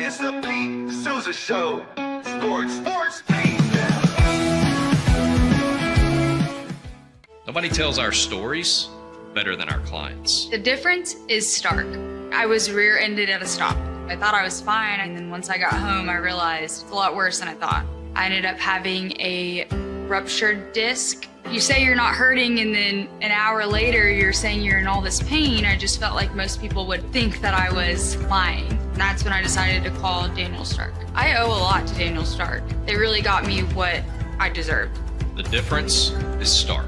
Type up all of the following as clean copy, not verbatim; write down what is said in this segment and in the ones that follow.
It's the Pete Sousa Show. Sports, Pete. Nobody tells our stories better than our clients. The difference is stark. I was rear-ended at a stop. I thought I was fine, and then once I got home, I realized it's a lot worse than I thought. I ended up having a ruptured disc. You say you're not hurting, and then an hour later, you're saying you're in all this pain. I just felt like most people would think that I was lying. And that's when I decided to call Daniel Stark. I owe a lot to Daniel Stark. They really got me what I deserved. The difference is stark.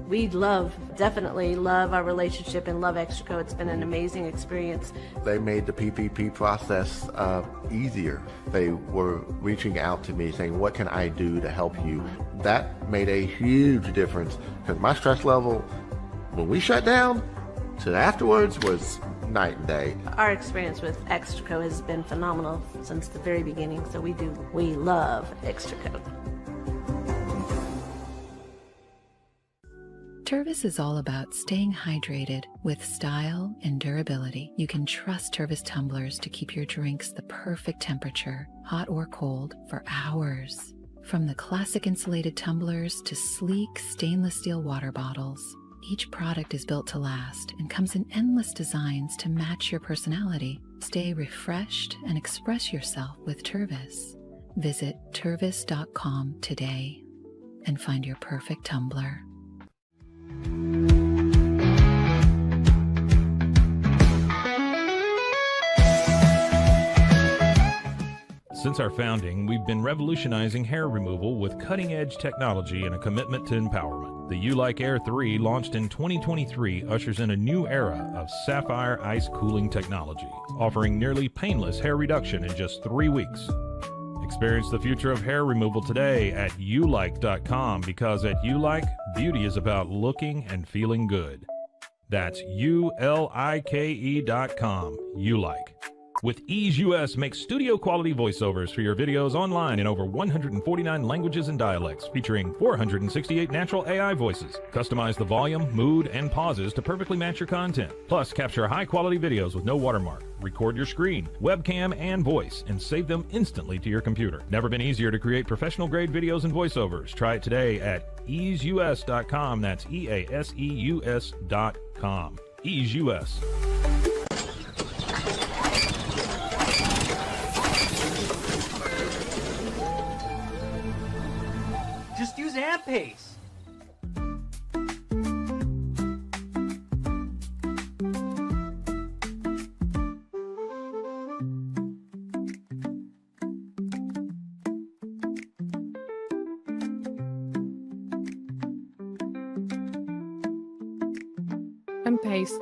We definitely love our relationship and love Extraco. It's been an amazing experience. They made the PPP process easier. They were reaching out to me saying, what can I do to help you? That made a huge difference because my stress level when we shut down to afterwards was night and day. Our experience with Extraco has been phenomenal since the very beginning, so we love Extraco. Tervis is all about staying hydrated with style and durability. You can trust Tervis tumblers to keep your drinks the perfect temperature, hot or cold, for hours. From the classic insulated tumblers to sleek stainless steel water bottles, each product is built to last and comes in endless designs to match your personality. Stay refreshed and express yourself with Tervis. Visit tervis.com today and find your perfect tumbler. Since our founding, we've been revolutionizing hair removal with cutting-edge technology and a commitment to empowerment. The U-Like Air 3, launched in 2023, ushers in a new era of sapphire ice cooling technology, offering nearly painless hair reduction in just 3 weeks. Experience the future of hair removal today at ulike.com, because at Ulike, beauty is about looking and feeling good. That's ulike.com. Ulike. With Ease US, make studio quality voiceovers for your videos online in over 149 languages and dialects, featuring 468 natural AI voices. Customize the volume, mood, and pauses to perfectly match your content. Plus, capture high quality videos with no watermark. Record your screen, webcam, and voice, and save them instantly to your computer. Never been easier to create professional grade videos and voiceovers. Try it today at easeus.com. That's EASEUS.com. Ease US. Just use AMP-Pace. AMP-Pace.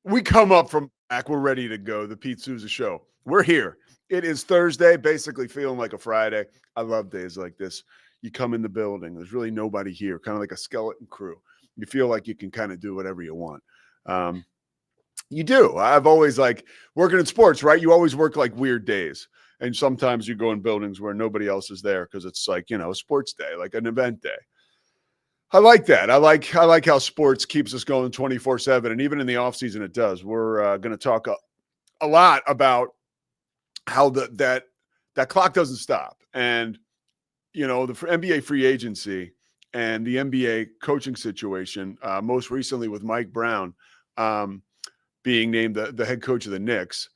We come up from back. We're ready to go. The Pete Sousa Show. We're here. It is Thursday, basically feeling like a Friday. I love days like this. You come in the building. There's really nobody here, kind of like a skeleton crew. You feel like you can kind of do whatever you want. You do. I've always working in sports, right? You always work like weird days. And sometimes you go in buildings where nobody else is there because it's like, a sports day, like an event day. I like that. I like how sports keeps us going 24/7, and even in the off season, it does. We're going to talk a lot about how that clock doesn't stop, and the NBA free agency and the NBA coaching situation. Most recently with Mike Brown being named the head coach of the Knicks,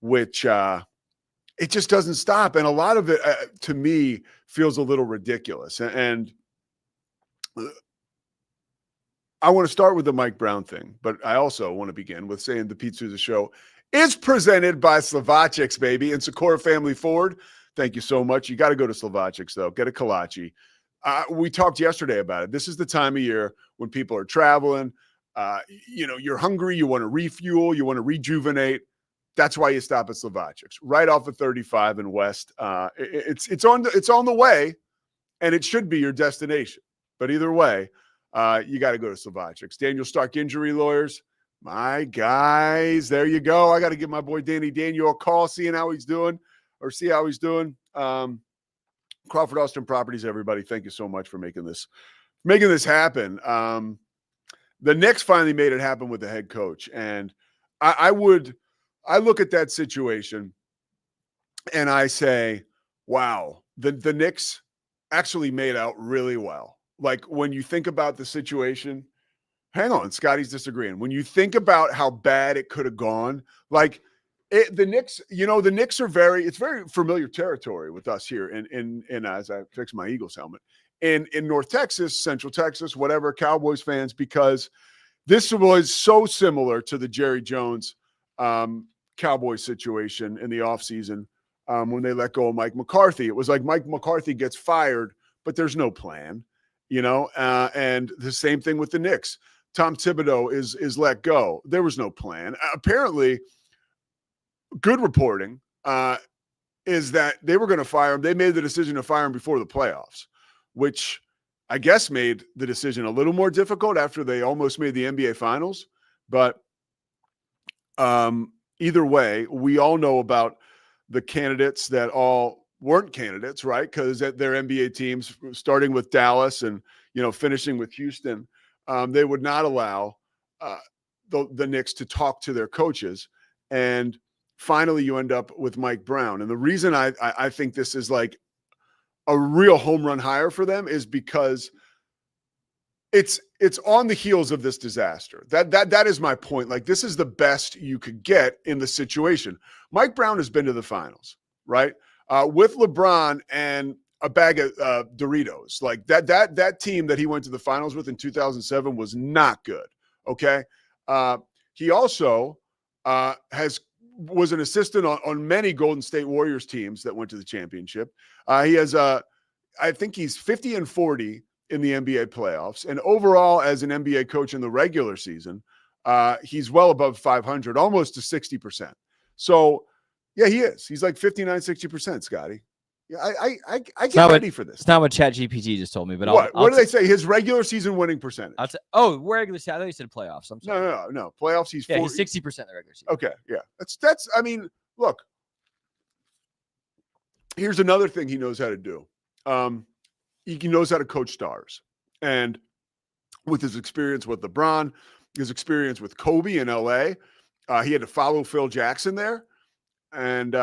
which it just doesn't stop, and a lot of it to me feels a little ridiculous, and I want to start with the Mike Brown thing, but I also want to begin with saying the Pete Sousa Show is presented by Slovacek's, baby, and Sikora Family Ford. Thank you so much. You got to go to Slovacek's, though. Get a kolache. We talked yesterday about it. This is the time of year when people are traveling. You're hungry. You want to refuel. You want to rejuvenate. That's why you stop at Slovacek's, right off of 35 and West. It's on the way, and it should be your destination. But either way, you got to go to Slovacek's. Daniel Stark Injury Lawyers, my guys, there you go. I got to give my boy Danny Daniel a call, see how he's doing. Crawford Austin Properties, everybody, thank you so much for making this happen. The Knicks finally made it happen with the head coach, and I look at that situation and I say, wow, the Knicks actually made out really well. Like, when you think about the situation, hang on, Scotty's disagreeing. When you think about how bad it could have gone, like the Knicks, the Knicks are it's very familiar territory with us here in as I fix my Eagles helmet in North Texas, Central Texas, whatever, Cowboys fans, because this was so similar to the Jerry Jones Cowboys situation in the offseason when they let go of Mike McCarthy. It was like Mike McCarthy gets fired, but there's no plan. And the same thing with the Knicks. Tom Thibodeau is let go. There was no plan. Apparently, good reporting is that they were going to fire him. They made the decision to fire him before the playoffs, which I guess made the decision a little more difficult after they almost made the NBA Finals. But either way, we all know about the candidates that all weren't candidates, right? Because their NBA teams, starting with Dallas and finishing with Houston, they would not allow the Knicks to talk to their coaches. And finally, you end up with Mike Brown. And the reason I think this is like a real home run hire for them is because it's on the heels of this disaster. That is my point. Like, this is the best you could get in the situation. Mike Brown has been to the finals, right? With LeBron and a bag of Doritos. Like that team that he went to the finals with in 2007 was not good. Okay. He also was an assistant on many Golden State Warriors teams that went to the championship. He has I think he's 50-40 in the NBA playoffs. And overall, as an NBA coach in the regular season, he's well above 500, almost to 60%. So yeah, he is. He's like 59-60%, Scotty. Yeah, I get ready for this. It's not what ChatGPT just told me, but what do they say? His regular season winning percentage. Regular season. I thought you said playoffs. I'm sorry. No. Playoffs. He's 40. He's 60% the regular season. Okay, yeah. That's. I mean, look. Here's another thing he knows how to do. He knows how to coach stars, and with his experience with LeBron, his experience with Kobe in LA, he had to follow Phil Jackson there. And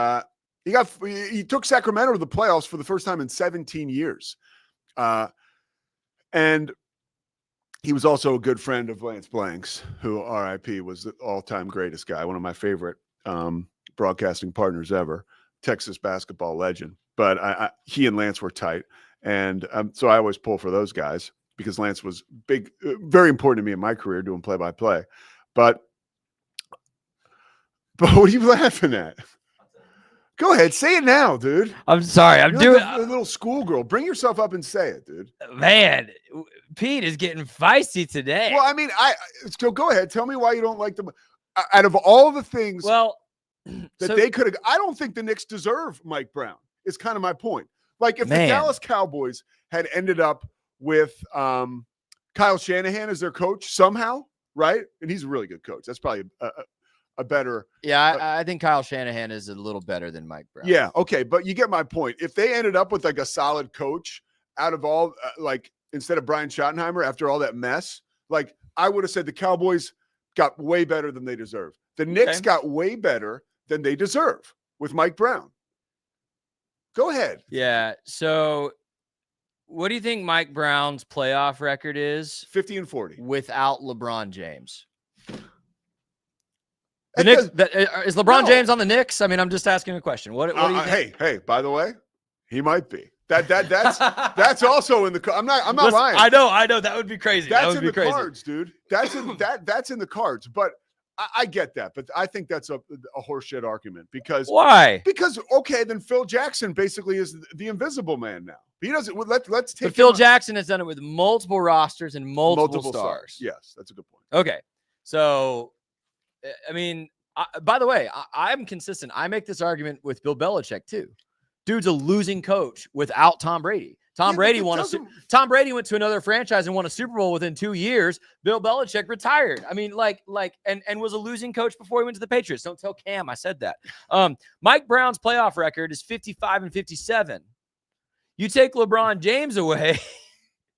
he took Sacramento to the playoffs for the first time in 17 years. And he was also a good friend of Lance Blanks, who, RIP, was the all-time greatest guy, one of my favorite broadcasting partners ever, Texas basketball legend. But he and Lance were tight. And so I always pull for those guys because Lance was big, very important to me in my career doing play-by-play. But what are you laughing at? Go ahead. Say it now, dude. I'm sorry. I'm doing like a little schoolgirl. Bring yourself up and say it, dude. Man, Pete is getting feisty today. Well, I mean, so go ahead. Tell me why you don't like them. Out of all the things they could have, I don't think the Knicks deserve Mike Brown. Is kind of my point. Like, if the Dallas Cowboys had ended up with Kyle Shanahan as their coach somehow, right? And he's a really good coach. That's probably a better. Yeah, I think Kyle Shanahan is a little better than Mike Brown. Yeah, okay, but you get my point. If they ended up with like a solid coach out of all, instead of Brian Schottenheimer after all that mess, like, I would have said the Cowboys got way better than they deserve. The Knicks got way better than they deserve with Mike Brown. Go ahead. Yeah. So what do you think Mike Brown's playoff record is? 50-40. Without LeBron James. The Knicks, is LeBron James on the Knicks? I mean, I'm just asking a question. What do you think? Hey, by the way, he might be. That's also in the. I'm not Listen, lying. I know that would be crazy. That's that would in be the crazy. cards, dude. That's in the cards. But I get that. But I think that's a horseshit argument because Why? Because okay, then Phil Jackson basically is the invisible man now. He doesn't. Let's take. But Phil Jackson has done it with multiple rosters and multiple stars. Yes, that's a good point. Okay, so I mean, by the way, I'm consistent. I make this argument with Bill Belichick too. Dude's a losing coach without Tom Brady. Tom Brady went to another franchise and won a Super Bowl within 2 years. Bill Belichick retired. I mean, and was a losing coach before he went to the Patriots. Don't tell Cam I said that. Mike Brown's playoff record is 55-57. You take LeBron James away,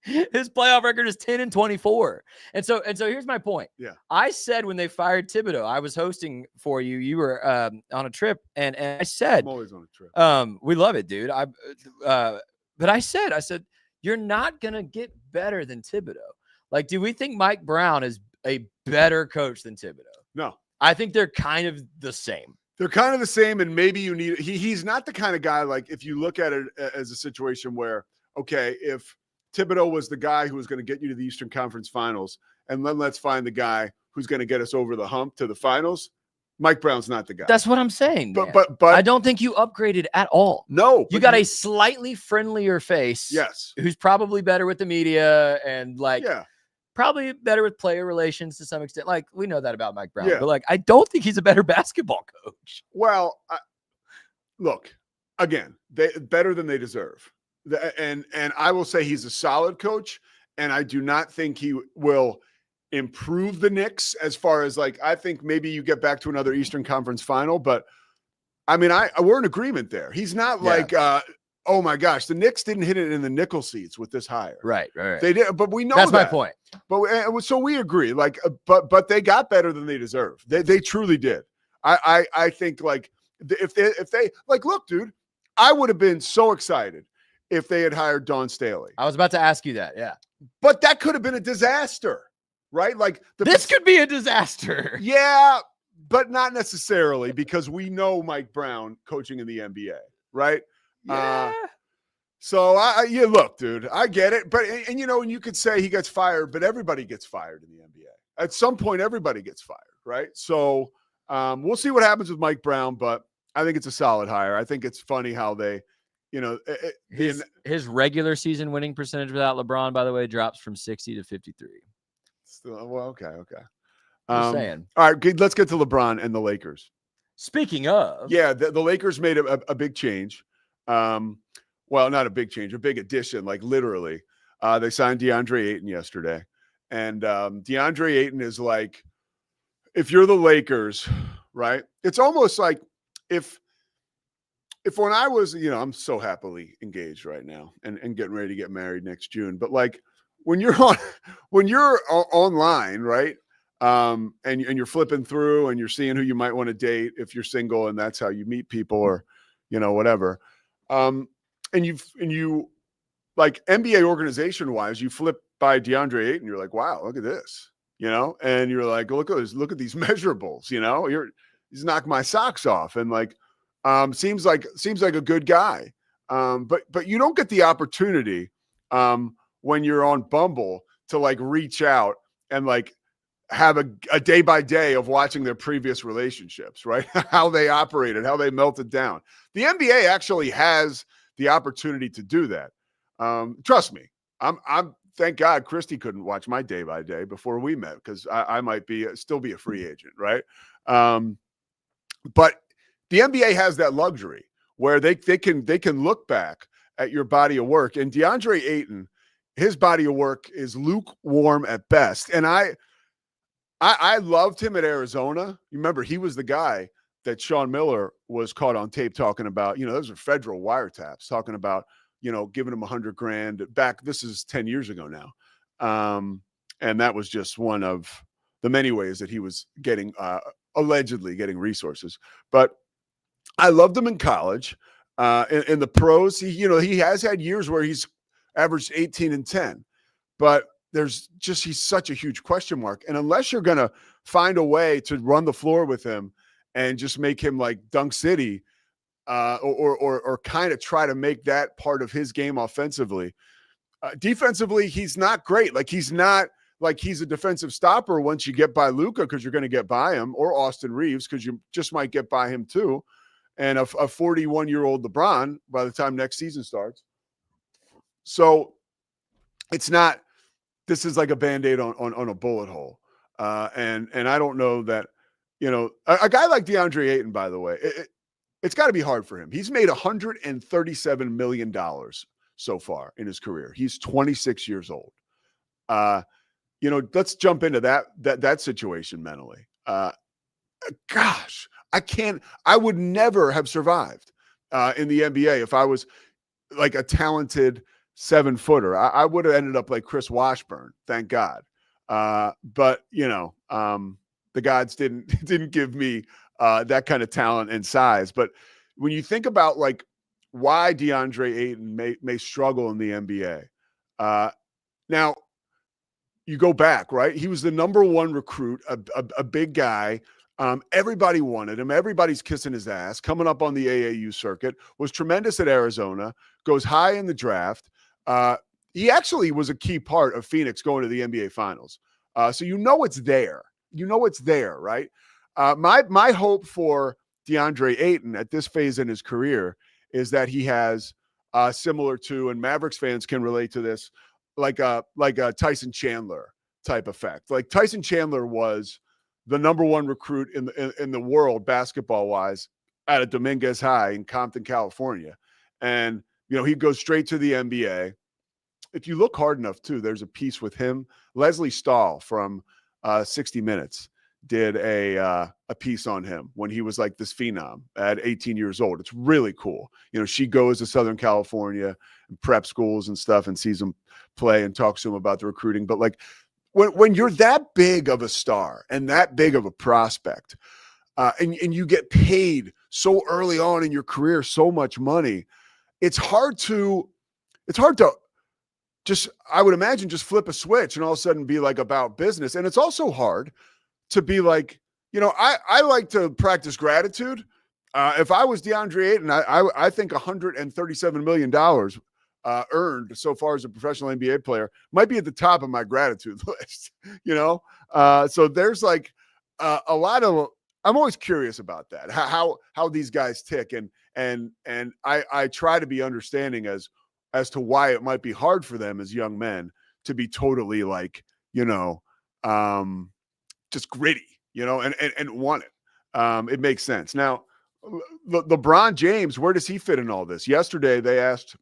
his playoff record is 10-24. And so here's my point. Yeah. I said when they fired Thibodeau, I was hosting for you. You were on a trip, and I said, I'm always on a trip. We love it, dude. But I said, you're not gonna get better than Thibodeau. Like, do we think Mike Brown is a better coach than Thibodeau? No. I think they're kind of the same. They're kind of the same, and maybe you need. He's not the kind of guy like if you look at it as a situation where, okay, if Thibodeau was the guy who was going to get you to the Eastern Conference Finals, and then let's find the guy who's going to get us over the hump to the finals. Mike Brown's not the guy. That's what I'm saying. But I don't think you upgraded at all. No, you got a slightly friendlier face. Yes, who's probably better with the media and probably better with player relations to some extent. Like, we know that about Mike Brown, but I don't think he's a better basketball coach. Well, look, again, they better than they deserve. And I will say he's a solid coach, and I do not think he will improve the Knicks as far as I think maybe you get back to another Eastern Conference final, but I mean, we're in agreement there. He's not oh my gosh, the Knicks didn't hit it in the nickel seats with this hire. Right. They did, but we know that's my point. But so we agree, but they got better than they deserve. They truly did. I think if they look, dude, I would have been so excited if they had hired Dawn Staley. I was about to ask you that, yeah. But that could have been a disaster, right? This could be a disaster. Yeah, but not necessarily because we know Mike Brown coaching in the NBA, right? Yeah. So look, dude, I get it. But, and you could say he gets fired, but everybody gets fired in the NBA. At some point, everybody gets fired, right? So we'll see what happens with Mike Brown, but I think it's a solid hire. I think it's funny how they, his regular season winning percentage without LeBron, by the way, drops from 60 to 53. Okay. Just saying. All right, good. Let's get to LeBron and the Lakers. Speaking of, the Lakers made a big change. Well, not a big change, a big addition. Literally, they signed DeAndre Ayton yesterday, and DeAndre Ayton is if you're the Lakers, right? It's almost like if when I was, I'm so happily engaged right now and getting ready to get married next June. But when you're online, right? And you're flipping through and you're seeing who you might want to date if you're single, and that's how you meet people, or, whatever. And you NBA organization wise, you flip by DeAndre Ayton, you're like, wow, look at this, and you're like, look at these measurables, he's knocked my socks off. And seems like a good guy. But you don't get the opportunity when you're on Bumble to reach out and have a day by day of watching their previous relationships, right? How they operated, how they melted down. The NBA actually has the opportunity to do that. Trust me, I'm thank God Christy couldn't watch my day by day before we met, because I might still be a free agent, right? But the NBA has that luxury where they can look back at your body of work. And DeAndre Ayton, his body of work is lukewarm at best. And I loved him at Arizona. You remember, he was the guy that Sean Miller was caught on tape talking about, those are federal wiretaps, talking about, giving him $100,000 back. This is 10 years ago now. And that was just one of the many ways that he was getting, allegedly getting resources. But I loved him in college. In the pros, he has had years where he's averaged 18 and 10, but he's such a huge question mark. And unless you're going to find a way to run the floor with him and just make him like Dunk City, or kind of try to make that part of his game offensively. Defensively, he's not great. Like he's not like he's a defensive stopper once you get by Luka, because you're going to get by him, or Austin Reeves, because you just might get by him too. And a 41-year-old LeBron by the time next season starts. So it's not, this is like a Band-Aid on a bullet hole. And I don't know that, you know, a guy like DeAndre Ayton, by the way, it's got to be hard for him. He's made $137 million so far in his career. He's 26 years old. You know, let's jump into that situation mentally. Gosh, I would never have survived in the NBA if I was like a talented 7-footer. I would have ended up like Chris Washburn, thank God. But you know, the gods didn't give me that kind of talent and size. But when you think about like why DeAndre Ayton may struggle in the NBA, now you go back, right? He was the number 1 recruit, a big guy. Everybody wanted him. Everybody's kissing his ass. Coming up on the AAU circuit, was tremendous at Arizona, goes high in the draft. He actually was a key part of Phoenix going to the NBA Finals. So you know it's there. You know it's there, right? My hope for DeAndre Ayton at this phase in his career is that he has similar to, and Mavericks fans can relate to this, like a Tyson Chandler type effect. Like Tyson Chandler was the number 1 recruit in the world basketball wise at a Dominguez High in Compton, California. And, you know, he goes straight to the NBA. If you look hard enough too, there's a piece with him. Leslie Stahl from 60 Minutes did a piece on him when he was like this phenom at 18 years old. It's really cool. You know, she goes to Southern California and prep schools and stuff and sees him play and talks to him about the recruiting. But like when you're that big of a star and that big of a prospect, and you get paid so early on in your career so much money, it's hard to just, I would imagine, just flip a switch and all of a sudden be like about business. And it's also hard to be like, you know, I like to practice gratitude. If I was DeAndre Ayton, I think $137 million earned so far as a professional NBA player might be at the top of my gratitude list, you know? So there's like a lot of, I'm always curious about that, how these guys tick. And I try to be understanding as to why it might be hard for them as young men to be totally like, you know, just gritty, you know, and want it. It makes sense. Now, LeBron James, where does he fit in all this? Yesterday, they asked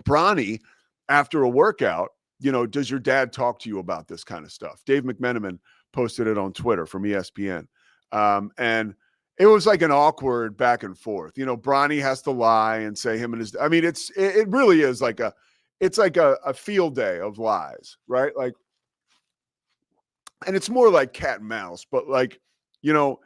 Bronny after a workout, you know, does your dad talk to you about this kind of stuff? Dave McMenamin posted it on Twitter from ESPN. And it was like an awkward back and forth. You know, Bronny has to lie and say him and his, I mean, it really is like it's like a field day of lies, right? Like, and it's more like cat and mouse, but like, you know,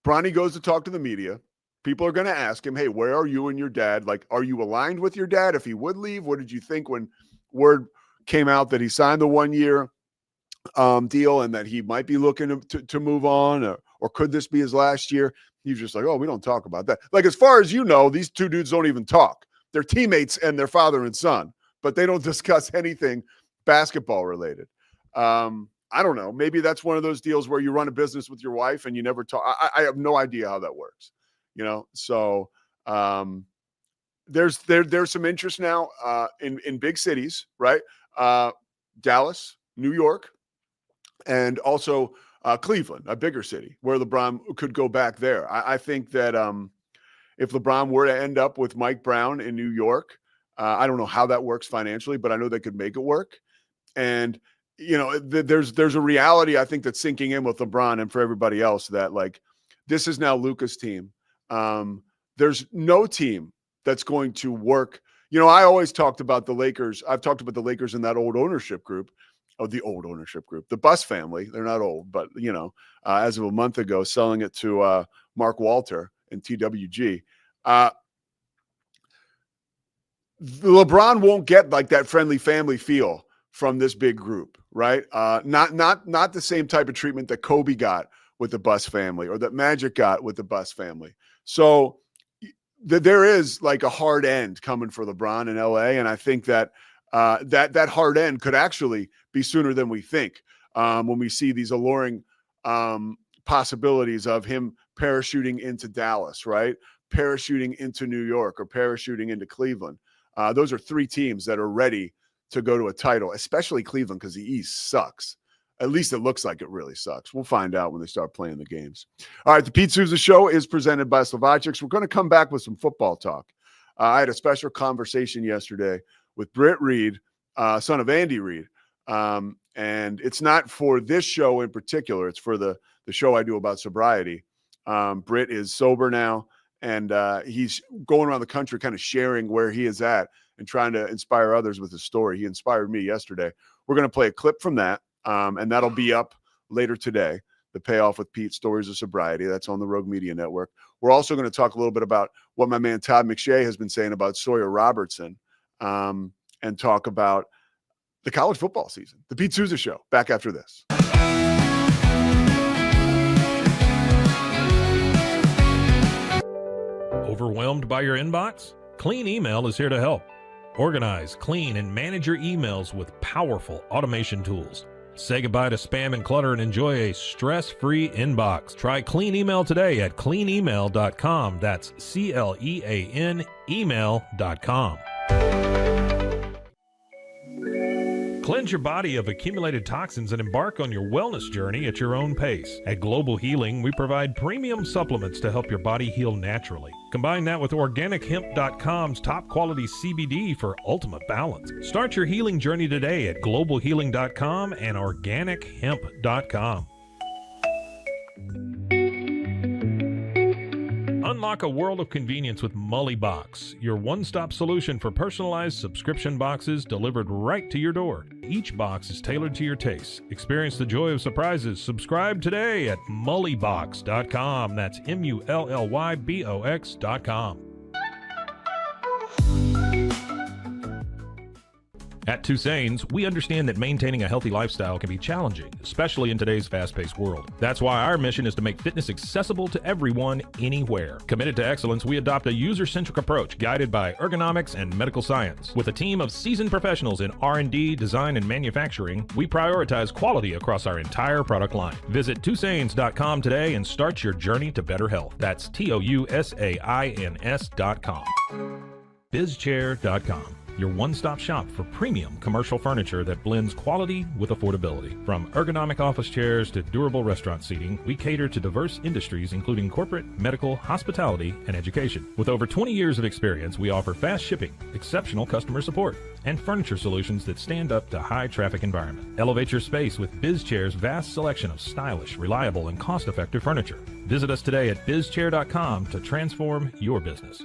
Bronny goes to talk to the media. People are going to ask him, hey, where are you and your dad? Like, are you aligned with your dad if he would leave? What did you think when word came out that he signed the 1-year deal and that he might be looking to move on, or could this be his last year? He's just like, oh, we don't talk about that. Like, as far as you know, these two dudes don't even talk. They're teammates and they're father and son, but they don't discuss anything basketball related. I don't know. Maybe that's one of those deals where you run a business with your wife and you never talk. I have no idea how that works, you know? So there's some interest now in big cities, right? Dallas, New York, and also Cleveland, a bigger city where LeBron could go back there. I think that if LeBron were to end up with Mike Brown in New York, I don't know how that works financially, but I know they could make it work. And, you know, there's a reality, I think, that's sinking in with LeBron and for everybody else that, like, this is now Luka's team. There's no team that's going to work. You know, I always talked about the Lakers. I've talked about the Lakers in that old ownership group. Oh, the old ownership group, the Buss family. They're not old, but, you know, as of a month ago, selling it to Mark Walter and TWG. LeBron won't get like that friendly family feel from this big group, right? Not the same type of treatment that Kobe got with the Buss family or that Magic got with the Buss family. So there is like a hard end coming for LeBron in LA. And I think that that hard end could actually be sooner than we think when we see these alluring possibilities of him parachuting into Dallas, right? Parachuting into New York or parachuting into Cleveland. Those are three teams that are ready to go to a title, especially Cleveland, because the East sucks. At least it looks like it really sucks. We'll find out when they start playing the games. All right, the Pete Sousa Show is presented by Slovakics. We're going to come back with some football talk. I had a special conversation yesterday with Britt Reed, son of Andy Reed. And it's not for this show in particular. It's for the show I do about sobriety. Britt is sober now, and he's going around the country kind of sharing where he is at and trying to inspire others with his story. He inspired me yesterday. We're going to play a clip from that. And that'll be up later today, the Payoff with Pete, Stories of Sobriety. That's on the Rogue Media Network. We're also going to talk a little bit about what my man Todd McShay has been saying about Sawyer Robertson, and talk about the college football season. The Pete Sousa Show, back after this. Overwhelmed by your inbox? Clean Email is here to help. Organize, clean, and manage your emails with powerful automation tools. Say goodbye to spam and clutter and enjoy a stress-free inbox. Try Clean Email today at cleanemail.com. That's CLEAN email.com. Cleanse your body of accumulated toxins and embark on your wellness journey at your own pace. At Global Healing, we provide premium supplements to help your body heal naturally. Combine that with OrganicHemp.com's top quality CBD for ultimate balance. Start your healing journey today at GlobalHealing.com and OrganicHemp.com. Unlock a world of convenience with Mully Box, your one-stop solution for personalized subscription boxes delivered right to your door. Each box is tailored to your tastes. Experience the joy of surprises. Subscribe today at mullybox.com. That's MULLYBOX.com. At Toussaint's, we understand that maintaining a healthy lifestyle can be challenging, especially in today's fast-paced world. That's why our mission is to make fitness accessible to everyone, anywhere. Committed to excellence, we adopt a user-centric approach guided by ergonomics and medical science. With a team of seasoned professionals in R&D, design, and manufacturing, we prioritize quality across our entire product line. Visit Toussaint's.com today and start your journey to better health. That's TOUSAINS.com. BizChair.com. Your one-stop shop for premium commercial furniture that blends quality with affordability. From ergonomic office chairs to durable restaurant seating, we cater to diverse industries including corporate, medical, hospitality, and education. With over 20 years of experience, we offer fast shipping, exceptional customer support, and furniture solutions that stand up to high-traffic environment. Elevate your space with BizChair's vast selection of stylish, reliable, and cost-effective furniture. Visit us today at BizChair.com to transform your business.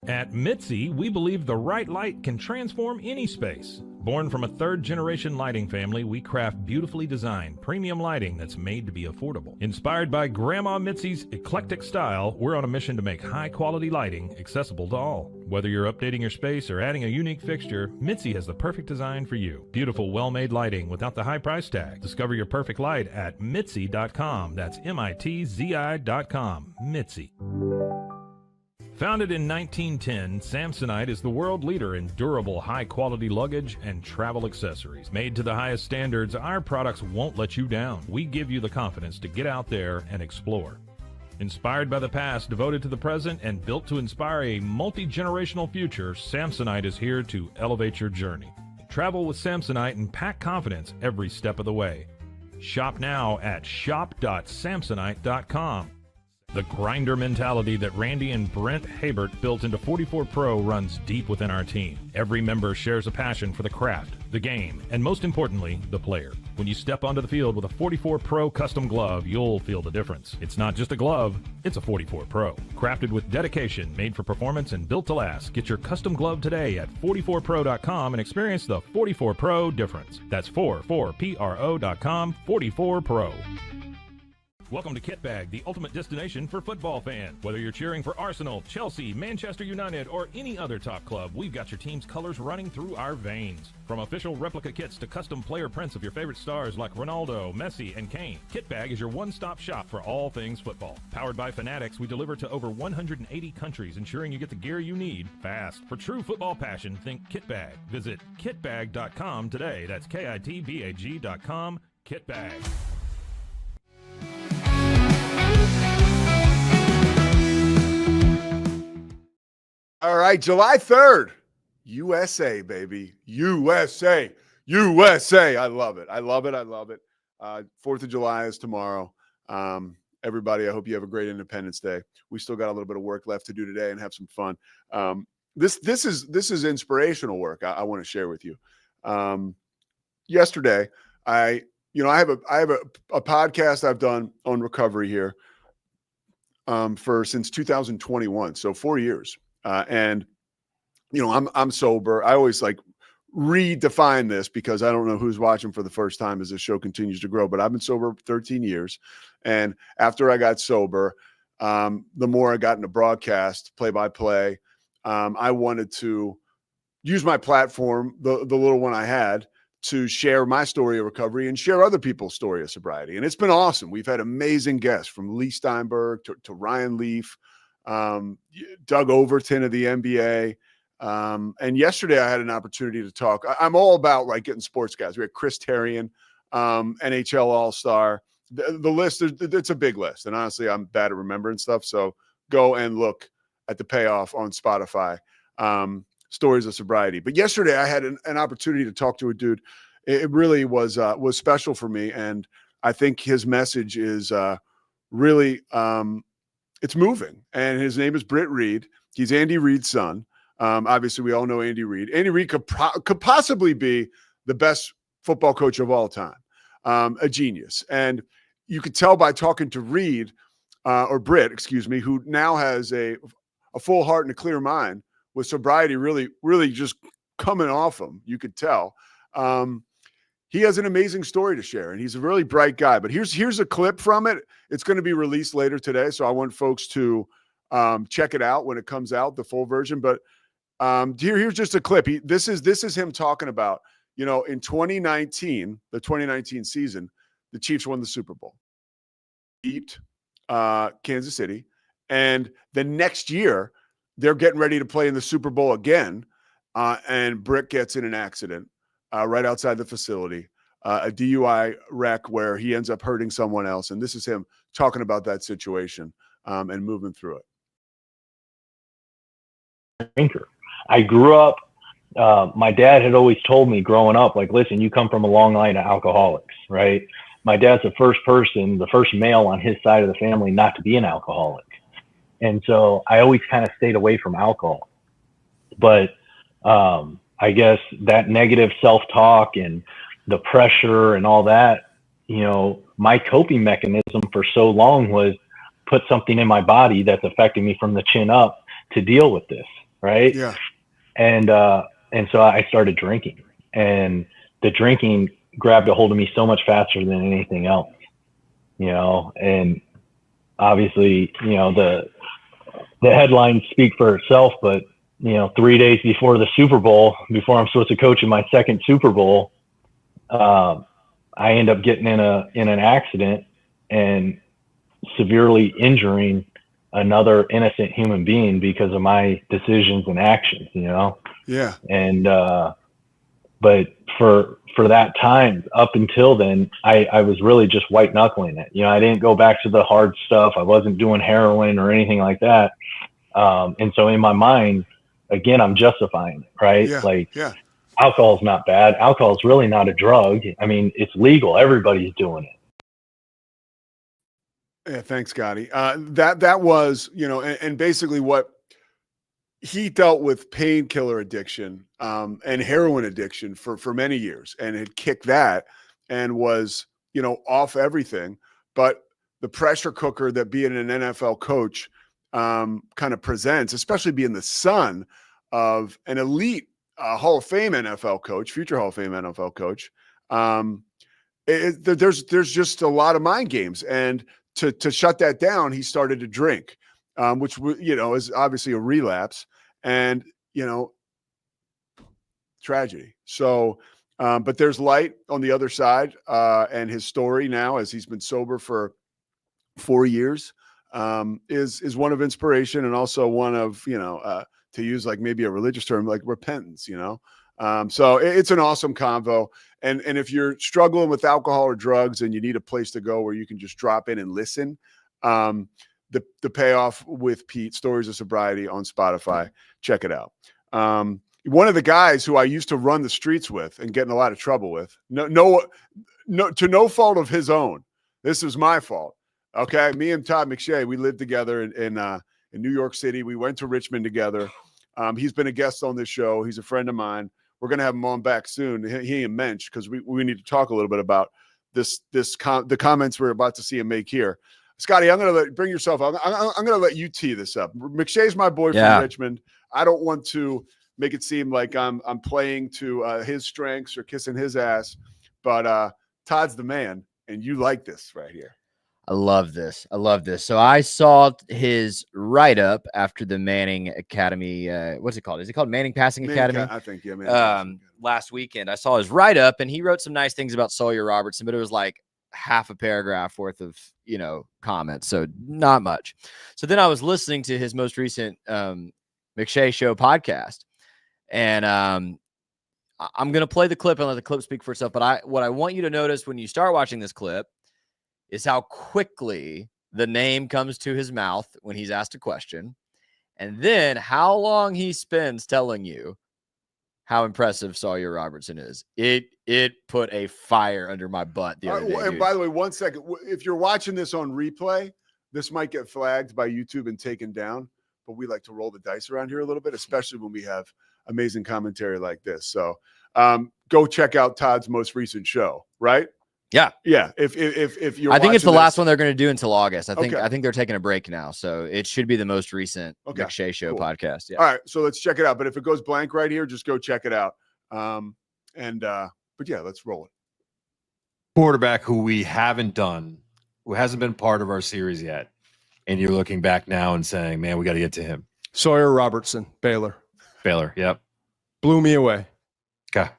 At Mitzi, we believe the right light can transform any space. Born from a third-generation lighting family, we craft beautifully designed, premium lighting that's made to be affordable. Inspired by Grandma Mitzi's eclectic style, we're on a mission to make high-quality lighting accessible to all. Whether you're updating your space or adding a unique fixture, Mitzi has the perfect design for you. Beautiful, well-made lighting without the high price tag. Discover your perfect light at Mitzi.com. That's MITZI.com. Mitzi. Founded in 1910, Samsonite is the world leader in durable, high-quality luggage and travel accessories. Made to the highest standards, our products won't let you down. We give you the confidence to get out there and explore. Inspired by the past, devoted to the present, and built to inspire a multi-generational future, Samsonite is here to elevate your journey. Travel with Samsonite and pack confidence every step of the way. Shop now at shop.samsonite.com. The grinder mentality that Randy and Brent Habert built into 44 Pro runs deep within our team. Every member shares a passion for the craft, the game, and most importantly, the player. When you step onto the field with a 44 Pro custom glove, you'll feel the difference. It's not just a glove, it's a 44 Pro. Crafted with dedication, made for performance, and built to last. Get your custom glove today at 44pro.com and experience the 44 Pro difference. That's 44pro.com, 44 Pro. Welcome to Kitbag, the ultimate destination for football fans. Whether you're cheering for Arsenal, Chelsea, Manchester United, or any other top club, we've got your team's colors running through our veins. From official replica kits to custom player prints of your favorite stars like Ronaldo, Messi, and Kane, Kitbag is your one-stop shop for all things football. Powered by Fanatics, we deliver to over 180 countries, ensuring you get the gear you need fast. For true football passion, think Kitbag. Visit kitbag.com today. That's kitbag.com. Kitbag. All right, July 3rd, USA, baby. USA. I love it. 4th of July is tomorrow. Everybody, I hope you have a great Independence Day. We still got a little bit of work left to do today and have some fun. This is inspirational work I want to share with you. Yesterday, I have a podcast I've done on recovery here since 2021, so 4 years. And I'm sober. I always redefine this because I don't know who's watching for the first time as this show continues to grow, but I've been sober 13 years. And after I got sober, the more I got into broadcast, play-by-play, I wanted to use my platform, the little one I had, to share my story of recovery and share other people's story of sobriety. And it's been awesome. We've had amazing guests from Lee Steinberg to Ryan Leaf, Doug Overton of the NBA. And yesterday I had an opportunity to talk. I'm all about getting sports guys. We had Chris Terrian, NHL All-Star. The list, it's a big list. And honestly, I'm bad at remembering stuff. So go and look at the payoff on Spotify, Stories of Sobriety. But yesterday I had an opportunity to talk to a dude. It really was special for me. And I think his message is really it's moving. And his name is Britt Reed. He's Andy Reid's son. Obviously, we all know Andy Reid. Andy Reid could possibly be the best football coach of all time, a genius. And you could tell by talking to Reid, or Britt, excuse me, who now has a full heart and a clear mind with sobriety really just coming off him. You could tell. He has an amazing story to share, and he's a really bright guy. But here's a clip from it. It's going to be released later today, so I want folks to check it out when it comes out, the full version. But here's just a clip. This is him talking about, in 2019, the 2019 season, the Chiefs won the Super Bowl, beat Kansas City, and the next year they're getting ready to play in the Super Bowl again, and Britt gets in an accident right outside the facility, a DUI wreck where he ends up hurting someone else, and this is him talking about that situation and moving through it. Drinker. I grew up, my dad had always told me growing up, listen, you come from a long line of alcoholics, right? My dad's the first male on his side of the family not to be an alcoholic. And so I always kind of stayed away from alcohol. But I guess that negative self-talk and the pressure and all that, my coping mechanism for so long was put something in my body that's affecting me from the chin up to deal with this. Right. Yeah. And so I started drinking, and the drinking grabbed a hold of me so much faster than anything else, and obviously, the headlines speak for itself, but 3 days before the Super Bowl, before I'm supposed to coach in my second Super Bowl, I end up getting in an accident and severely injuring another innocent human being because of my decisions and actions, Yeah. And, but for that time up until then, I was really just white knuckling it. I didn't go back to the hard stuff. I wasn't doing heroin or anything like that. And so in my mind, again, I'm justifying it, right? Yeah. Alcohol's not bad. Alcohol is really not a drug. I mean, it's legal. Everybody's doing it. Yeah, thanks, Scotty. That was, and basically what he dealt with painkiller addiction and heroin addiction for many years, and had kicked that and was, off everything. But the pressure cooker that being an NFL coach kind of presents, especially being the son of an elite Hall of Fame NFL coach, future Hall of Fame NFL coach, there's just a lot of mind games. And to shut that down, he started to drink, which is obviously a relapse, and tragedy. So, but there's light on the other side, and his story now, as he's been sober for 4 years, is one of inspiration, and also one of to use like maybe a religious term, like repentance. So it's an awesome convo. And if you're struggling with alcohol or drugs and you need a place to go where you can just drop in and listen, the payoff with Pete, Stories of Sobriety on Spotify, check it out. One of the guys who I used to run the streets with and get in a lot of trouble with, to no fault of his own. This was my fault. Okay. Me and Todd McShay, we lived together in New York City. We went to Richmond together. He's been a guest on this show. He's a friend of mine. We're going to have him on back soon. He and Mensch, because we need to talk a little bit about the comments we're about to see him make here. Scotty, I'm going to bring yourself up. I'm going to let you tee this up. McShay's my boy from Richmond. I don't want to make it seem like I'm playing to his strengths or kissing his ass, but Todd's the man, and you like this right here. I love this. So I saw his write-up after the Manning Academy. What's it called? Is it called Manning Passing Academy? I think, yeah. Last weekend, I saw his write-up, and he wrote some nice things about Sawyer Robertson, but it was like half a paragraph worth of, comments. So not much. So then I was listening to his most recent McShay Show podcast, and I'm going to play the clip and let the clip speak for itself. But what I want you to notice when you start watching this clip is how quickly the name comes to his mouth when he's asked a question, and then how long he spends telling you how impressive Sawyer Robertson is. It put a fire under my butt the other day. And by the way, 1 second, if you're watching this on replay, this might get flagged by YouTube and taken down, but we like to roll the dice around here a little bit, especially when we have amazing commentary like this. So go check out Todd's most recent show, right? Yeah. If you're, I think it's the last one they're going to do until August. I think they're taking a break now, so it should be the most recent McShay Show podcast. Yeah. All right, so let's check it out. But if it goes blank right here, just go check it out. But yeah, let's roll it. Quarterback who we haven't done, who hasn't been part of our series yet, and you're looking back now and saying, "Man, we got to get to him." Sawyer Robertson, Baylor. Yep. Blew me away. Okay.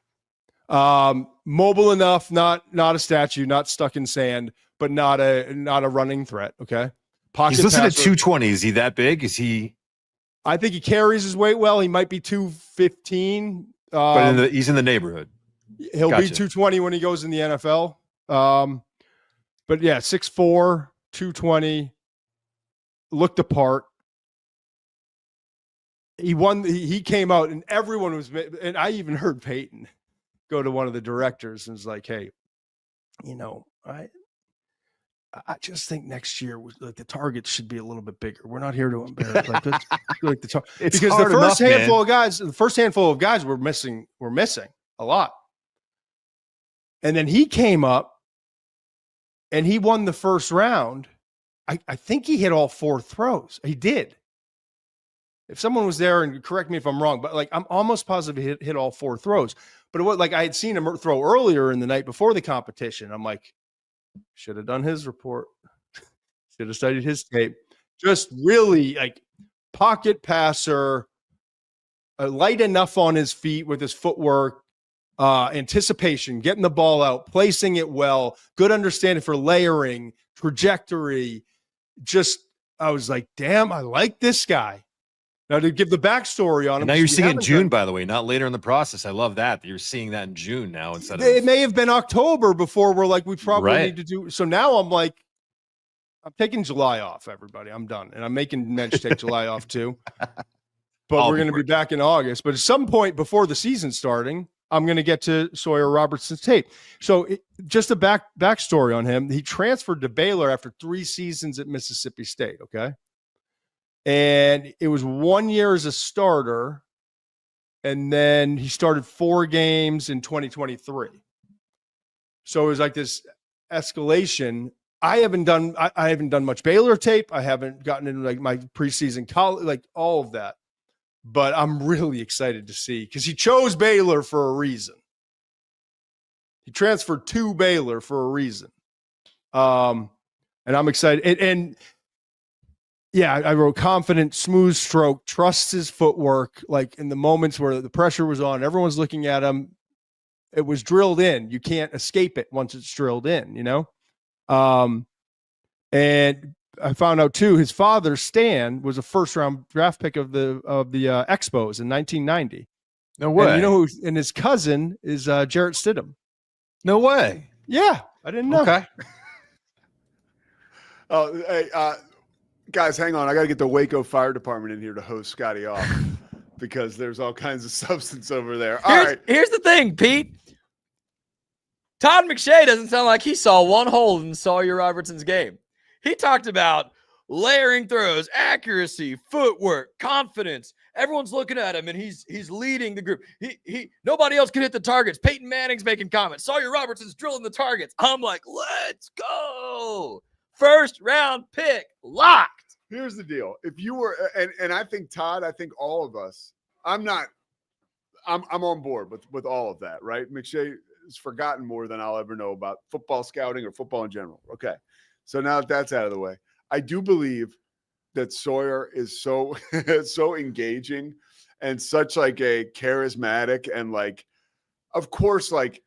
Mobile enough, not a statue, not stuck in sand, but not a running threat. Okay. Pocket He's listed at 220. Is he that big? Is he? I think he carries his weight well. He might be 215. But he's in the neighborhood. He'll be 220 when he goes in the NFL. But yeah, 6'4", 220, looked apart. He came out and everyone was, and I even heard Peyton go to one of the directors and was like, "Hey, I just think next year the targets should be a little bit bigger. We're not here to embarrass because the first handful of guys were missing a lot. And then he came up and he won the first round. I think he hit all 4 throws. He did. If someone was there and correct me if I'm wrong, but I'm almost positive he hit all 4 throws. But it was I had seen him throw earlier in the night before the competition. I'm like, should have done his report. Should have studied his tape. Just really pocket passer, light enough on his feet with his footwork, anticipation, getting the ball out, placing it well, good understanding for layering, trajectory. I was like, damn, I like this guy. Now to give the backstory on him. And now you're seeing it in June, by the way, not later in the process. I love that you're seeing that in June now instead of. It may have been October before we probably need to do. So now I'm taking July off, everybody. I'm done. And I'm making Mensch take July off too. But we're going to be back in August. But at some point before the season starting, I'm going to get to Sawyer Robertson's tape. So just a backstory on him. He transferred to Baylor after 3 seasons at Mississippi State. Okay. And it was 1 year as a starter. And then he started 4 games in 2023. So it was like this escalation. I haven't done much Baylor tape. I haven't gotten into my preseason college, all of that. But I'm really excited to see because he chose Baylor for a reason. He transferred to Baylor for a reason. And I'm excited. And yeah, I wrote confident, smooth stroke, trusts his footwork. Like in the moments where the pressure was on, everyone's looking at him. It was drilled in. You can't escape it once it's drilled in, And I found out too, his father, Stan, was a first-round draft pick of the Expos in 1990. No way. And and his cousin is Jarrett Stidham. No way. Yeah, I didn't know. Okay. Oh, hey, guys, hang on. I got to get the Waco Fire Department in here to host Scotty off because there's all kinds of substance over there. Here's the thing, Pete. Todd McShay doesn't sound like he saw one hole in Sawyer Robertson's game. He talked about layering throws, accuracy, footwork, confidence. Everyone's looking at him, and he's leading the group. Nobody else can hit the targets. Peyton Manning's making comments. Sawyer Robertson's drilling the targets. I'm like, let's go. First round pick locked. Here's the deal. If you were, and I think Todd, I think all of us, I'm on board with all of that, right? McShay has forgotten more than I'll ever know about football scouting or football in general. Okay. So now that that's out of the way, I do believe that Sawyer is so so engaging and such like a charismatic and like, of course, like,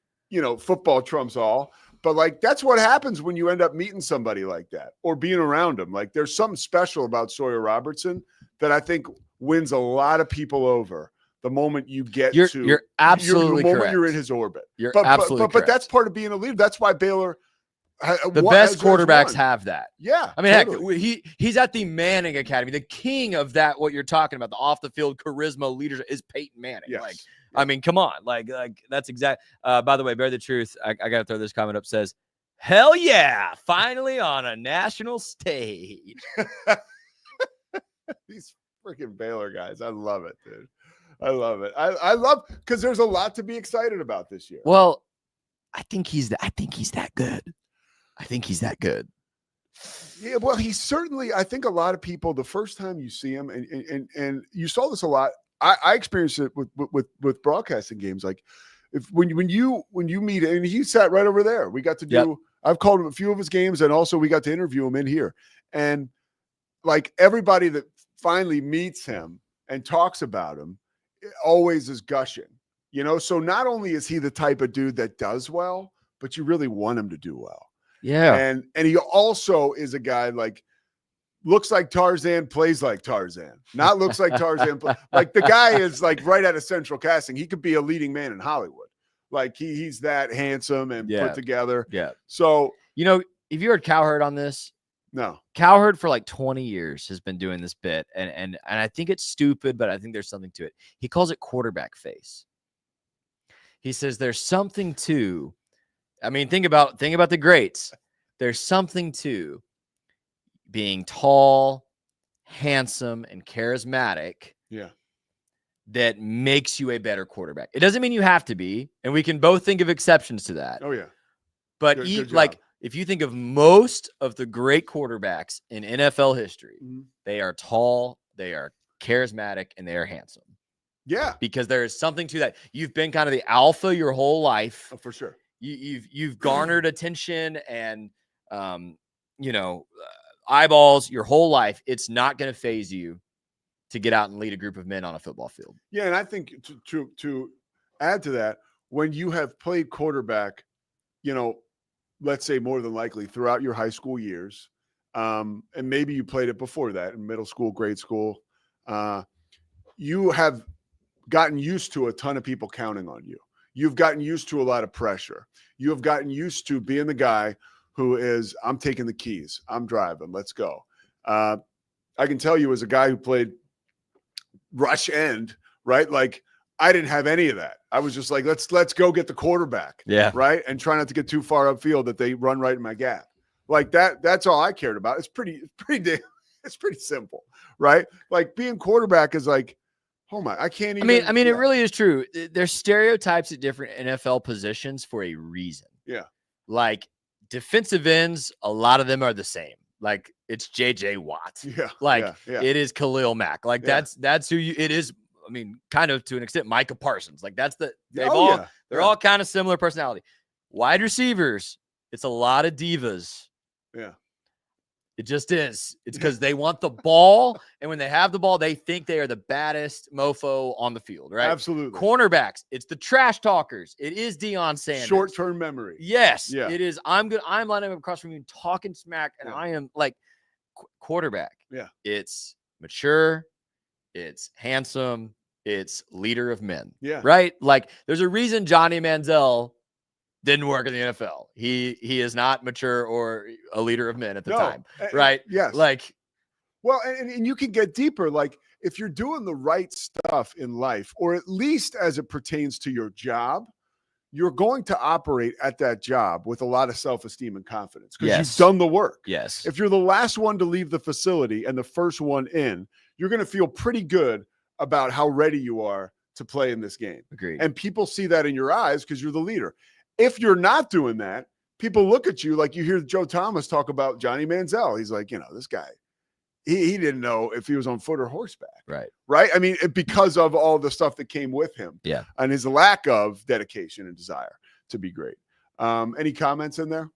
football trumps all, but like that's what happens when you end up meeting somebody like that or being around him. Like there's something special about Sawyer Robertson that I think wins a lot of people over the moment you get you're absolutely the moment correct. you're in his orbit. You're but, absolutely but that's part of being a leader. That's why Baylor. The best quarterbacks have that. Yeah. I mean, totally. heck, he's at the Manning Academy. The king of that, what you're talking about, the off the field charisma leadership is Peyton Manning. Yes. Like, I mean, come on. Like that's exact. By the way, Bear the Truth, I got to throw this comment up, says, hell yeah, finally on a national stage. These freaking Baylor guys. I love it, dude. I love it. I love, because there's a lot to be excited about this year. Well, I think he's that good. I think he's that good. Yeah, well, he's certainly, I think a lot of people, the first time you see him, and you saw this a lot. I experienced it with broadcasting games. Like when you meet, and he sat right over there. We got to do, I've called him a few of his games, and also we got to interview him in here. And like everybody that finally meets him and talks about him always is gushing, So not only is he the type of dude that does well, but you really want him to do well. Yeah. And he also is a guy like looks like Tarzan, plays like Tarzan. Not looks like Tarzan. Like the guy is like right out of Central Casting. He could be a leading man in Hollywood. Like he's that handsome and put together. Yeah. So, have you heard Cowherd on this? No. Cowherd for like 20 years has been doing this bit. And I think it's stupid, but I think there's something to it. He calls it quarterback face. He says there's something to, I mean, think about the greats. There's something to being tall, handsome, and charismatic. Yeah. That makes you a better quarterback. It doesn't mean you have to be, and we can both think of exceptions to that. Oh yeah. But like if you think of most of the great quarterbacks in NFL history, they are tall, they are charismatic, and they are handsome. Yeah. Because there is something to that. You've been kind of the alpha your whole life. Oh, for sure. You've garnered attention and eyeballs your whole life. It's not going to phase you to get out and lead a group of men on a football field. Yeah, and I think to add to that, when you have played quarterback, let's say more than likely throughout your high school years, and maybe you played it before that in middle school, grade school, you have gotten used to a ton of people counting on you. You've gotten used to a lot of pressure. You have gotten used to being the guy who is, I'm taking the keys, I'm driving, let's go. I can tell you as a guy who played rush end, right? Like I didn't have any of that. I was just like, let's go get the quarterback. Yeah. Right. And try not to get too far upfield that they run right in my gap. Like that's all I cared about. It's pretty simple. Right. Like being quarterback is like, oh my, I can't even. I mean, it really is true. There's stereotypes at different NFL positions for a reason. Yeah. Like defensive ends, a lot of them are the same. Like it's JJ Watt. Yeah. Like it is Khalil Mack. Like that's who it is. I mean, kind of to an extent, Micah Parsons. Like they're all kind of similar personality. Wide receivers, it's a lot of divas. Yeah. It just is. It's because they want the ball, and when they have the ball, they think they are the baddest mofo on the field, right? Absolutely. Cornerbacks, it's the trash talkers. It is Deion Sanders. Short-term memory. Yes, Yeah. it is. I'm good. I'm lining up across from you talking smack, and I am like quarterback. Yeah. It's mature, it's handsome, it's leader of men. Yeah. Right? Like there's a reason Johnny Manziel didn't work in the NFL. He is not mature or a leader of men at the time. Right? Yes. Like, well, and you can get deeper. Like if you're doing the right stuff in life, or at least as it pertains to your job, you're going to operate at that job with a lot of self-esteem and confidence because you've done the work. Yes. If you're the last one to leave the facility and the first one in, you're going to feel pretty good about how ready you are to play in this game. Agreed. And people see that in your eyes because you're the leader. If you're not doing that, people look at you like you hear Joe Thomas talk about Johnny Manziel. He's like, this guy, he didn't know if he was on foot or horseback. Right. Right. I mean, because of all the stuff that came with him. Yeah. And his lack of dedication and desire to be great. Any comments in there?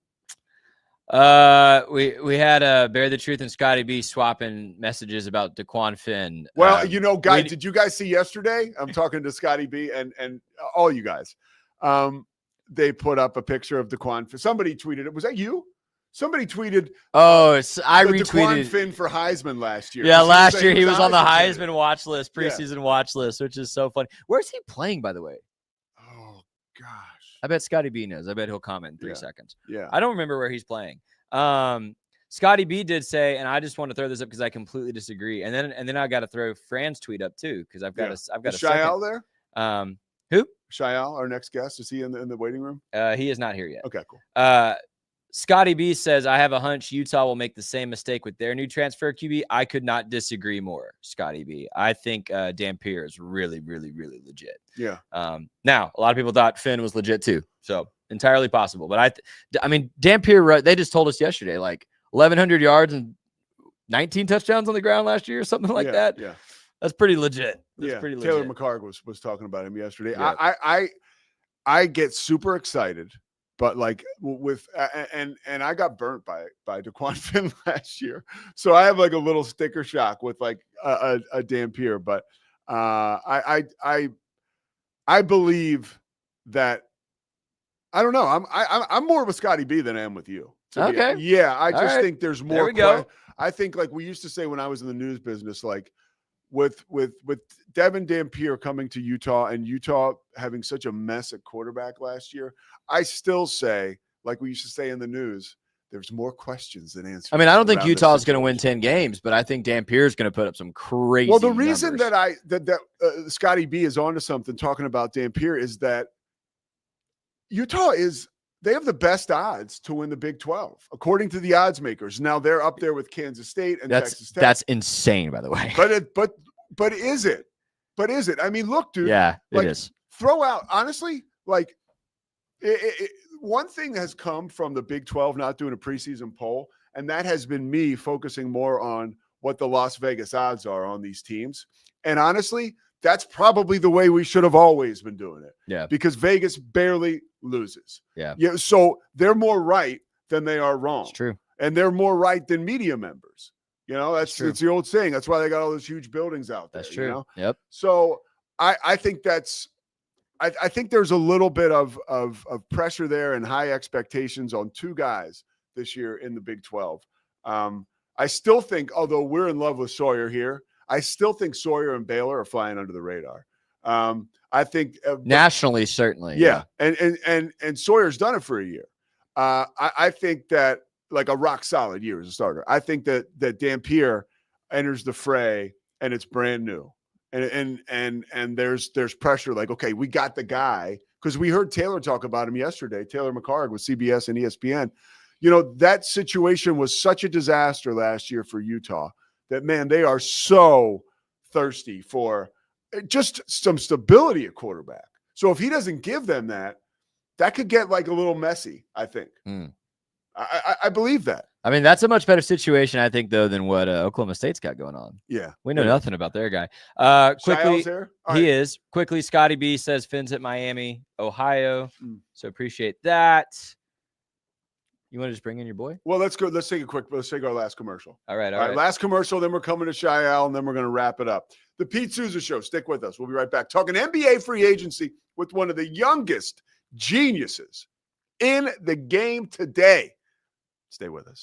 We had Bear the Truth and Scotty B swapping messages about DeQuan Finn. Well, guys, did you guys see yesterday? I'm talking to Scotty B and all you guys. They put up a picture of DeQuan Finn. Somebody tweeted it. Was that you? Somebody tweeted. I retweeted DeQuan Finn for Heisman last year. Yeah, last year he was on the Heisman watch list, preseason watch list, which is so funny. Where's he playing, by the way? Oh gosh, I bet Scotty B knows. I bet he'll comment in 3 seconds. Yeah, I don't remember where he's playing. Scotty B did say, and I just want to throw this up because I completely disagree. And then I got to throw Fran's tweet up too because I've got a Shayal there. Who? Shayal, our next guest, is he in the waiting room? He is not here yet. Okay, cool. Scotty B says, I have a hunch Utah will make the same mistake with their new transfer QB. I could not disagree more, Scotty B. I think Dampier is really, really, really legit. Yeah. Now, a lot of people thought Finn was legit too. So entirely possible. But I mean, Dampier, they just told us yesterday, like 1,100 yards and 19 touchdowns on the ground last year or something like that. Yeah. That's pretty legit. That's pretty legit. Taylor McCarg was talking about him yesterday. Yeah. I get super excited. But like and I got burnt by DeQuan Finn last year, so I have like a little sticker shock with like a Dampier. But I believe that I don't know. I'm more of a Scotty B than I am with you. Okay. Yeah, I just think there's more. There we go. I think like we used to say when I was in the news business, like with Devin Dampier coming to Utah and Utah having such a mess at quarterback last year, I still say, like we used to say in the news, there's more questions than answers. I mean, I don't think Utah is going to win 10 games, but I think Dampier is going to put up some crazy. Well, the reason numbers. that Scotty B is onto something talking about Dampier is that Utah they have the best odds to win the Big 12, according to the odds makers. Now they're up there with Kansas State and Texas Tech. That's insane, by the way. But is it? But is it? I mean, look, dude. Yeah, like, it is. Throw out, honestly, like one thing has come from the Big 12 not doing a preseason poll, and that has been me focusing more on what the Las Vegas odds are on these teams. And honestly, that's probably the way we should have always been doing it. Yeah. Because Vegas barely loses. Yeah. Yeah. So they're more right than they are wrong. It's true. And they're more right than media members. It's the old saying. That's why they got all those huge buildings out there. That's true. You know? Yep. So I think I think there's a little bit of pressure there and high expectations on two guys this year in the Big 12. I still think, although we're in love with Sawyer here, I still think Sawyer and Baylor are flying under the radar. I think nationally, certainly. Yeah. And Sawyer's done it for a year. I think that like a rock solid year as a starter. I think that Dampier enters the fray and it's brand new. And there's pressure like, okay, we got the guy, because we heard Taylor talk about him yesterday, Taylor McCarg with CBS and ESPN. That situation was such a disaster last year for Utah that, man, they are so thirsty for just some stability at quarterback. So if he doesn't give them that could get like a little messy, I think. I believe that. I mean, that's a much better situation, I think, though, than what Oklahoma State's got going on. Yeah. We know nothing about their guy. Quickly, he is. Quickly, Scotty B says Finn's at Miami, Ohio. So appreciate that. You want to just bring in your boy? Well, let's go. Let's take our last commercial. All right. Last commercial. Then we're coming to Shayal, and then we're going to wrap it up. The Pete Sousa Show. Stick with us. We'll be right back. Talking NBA free agency with one of the youngest geniuses in the game today. Stay with us.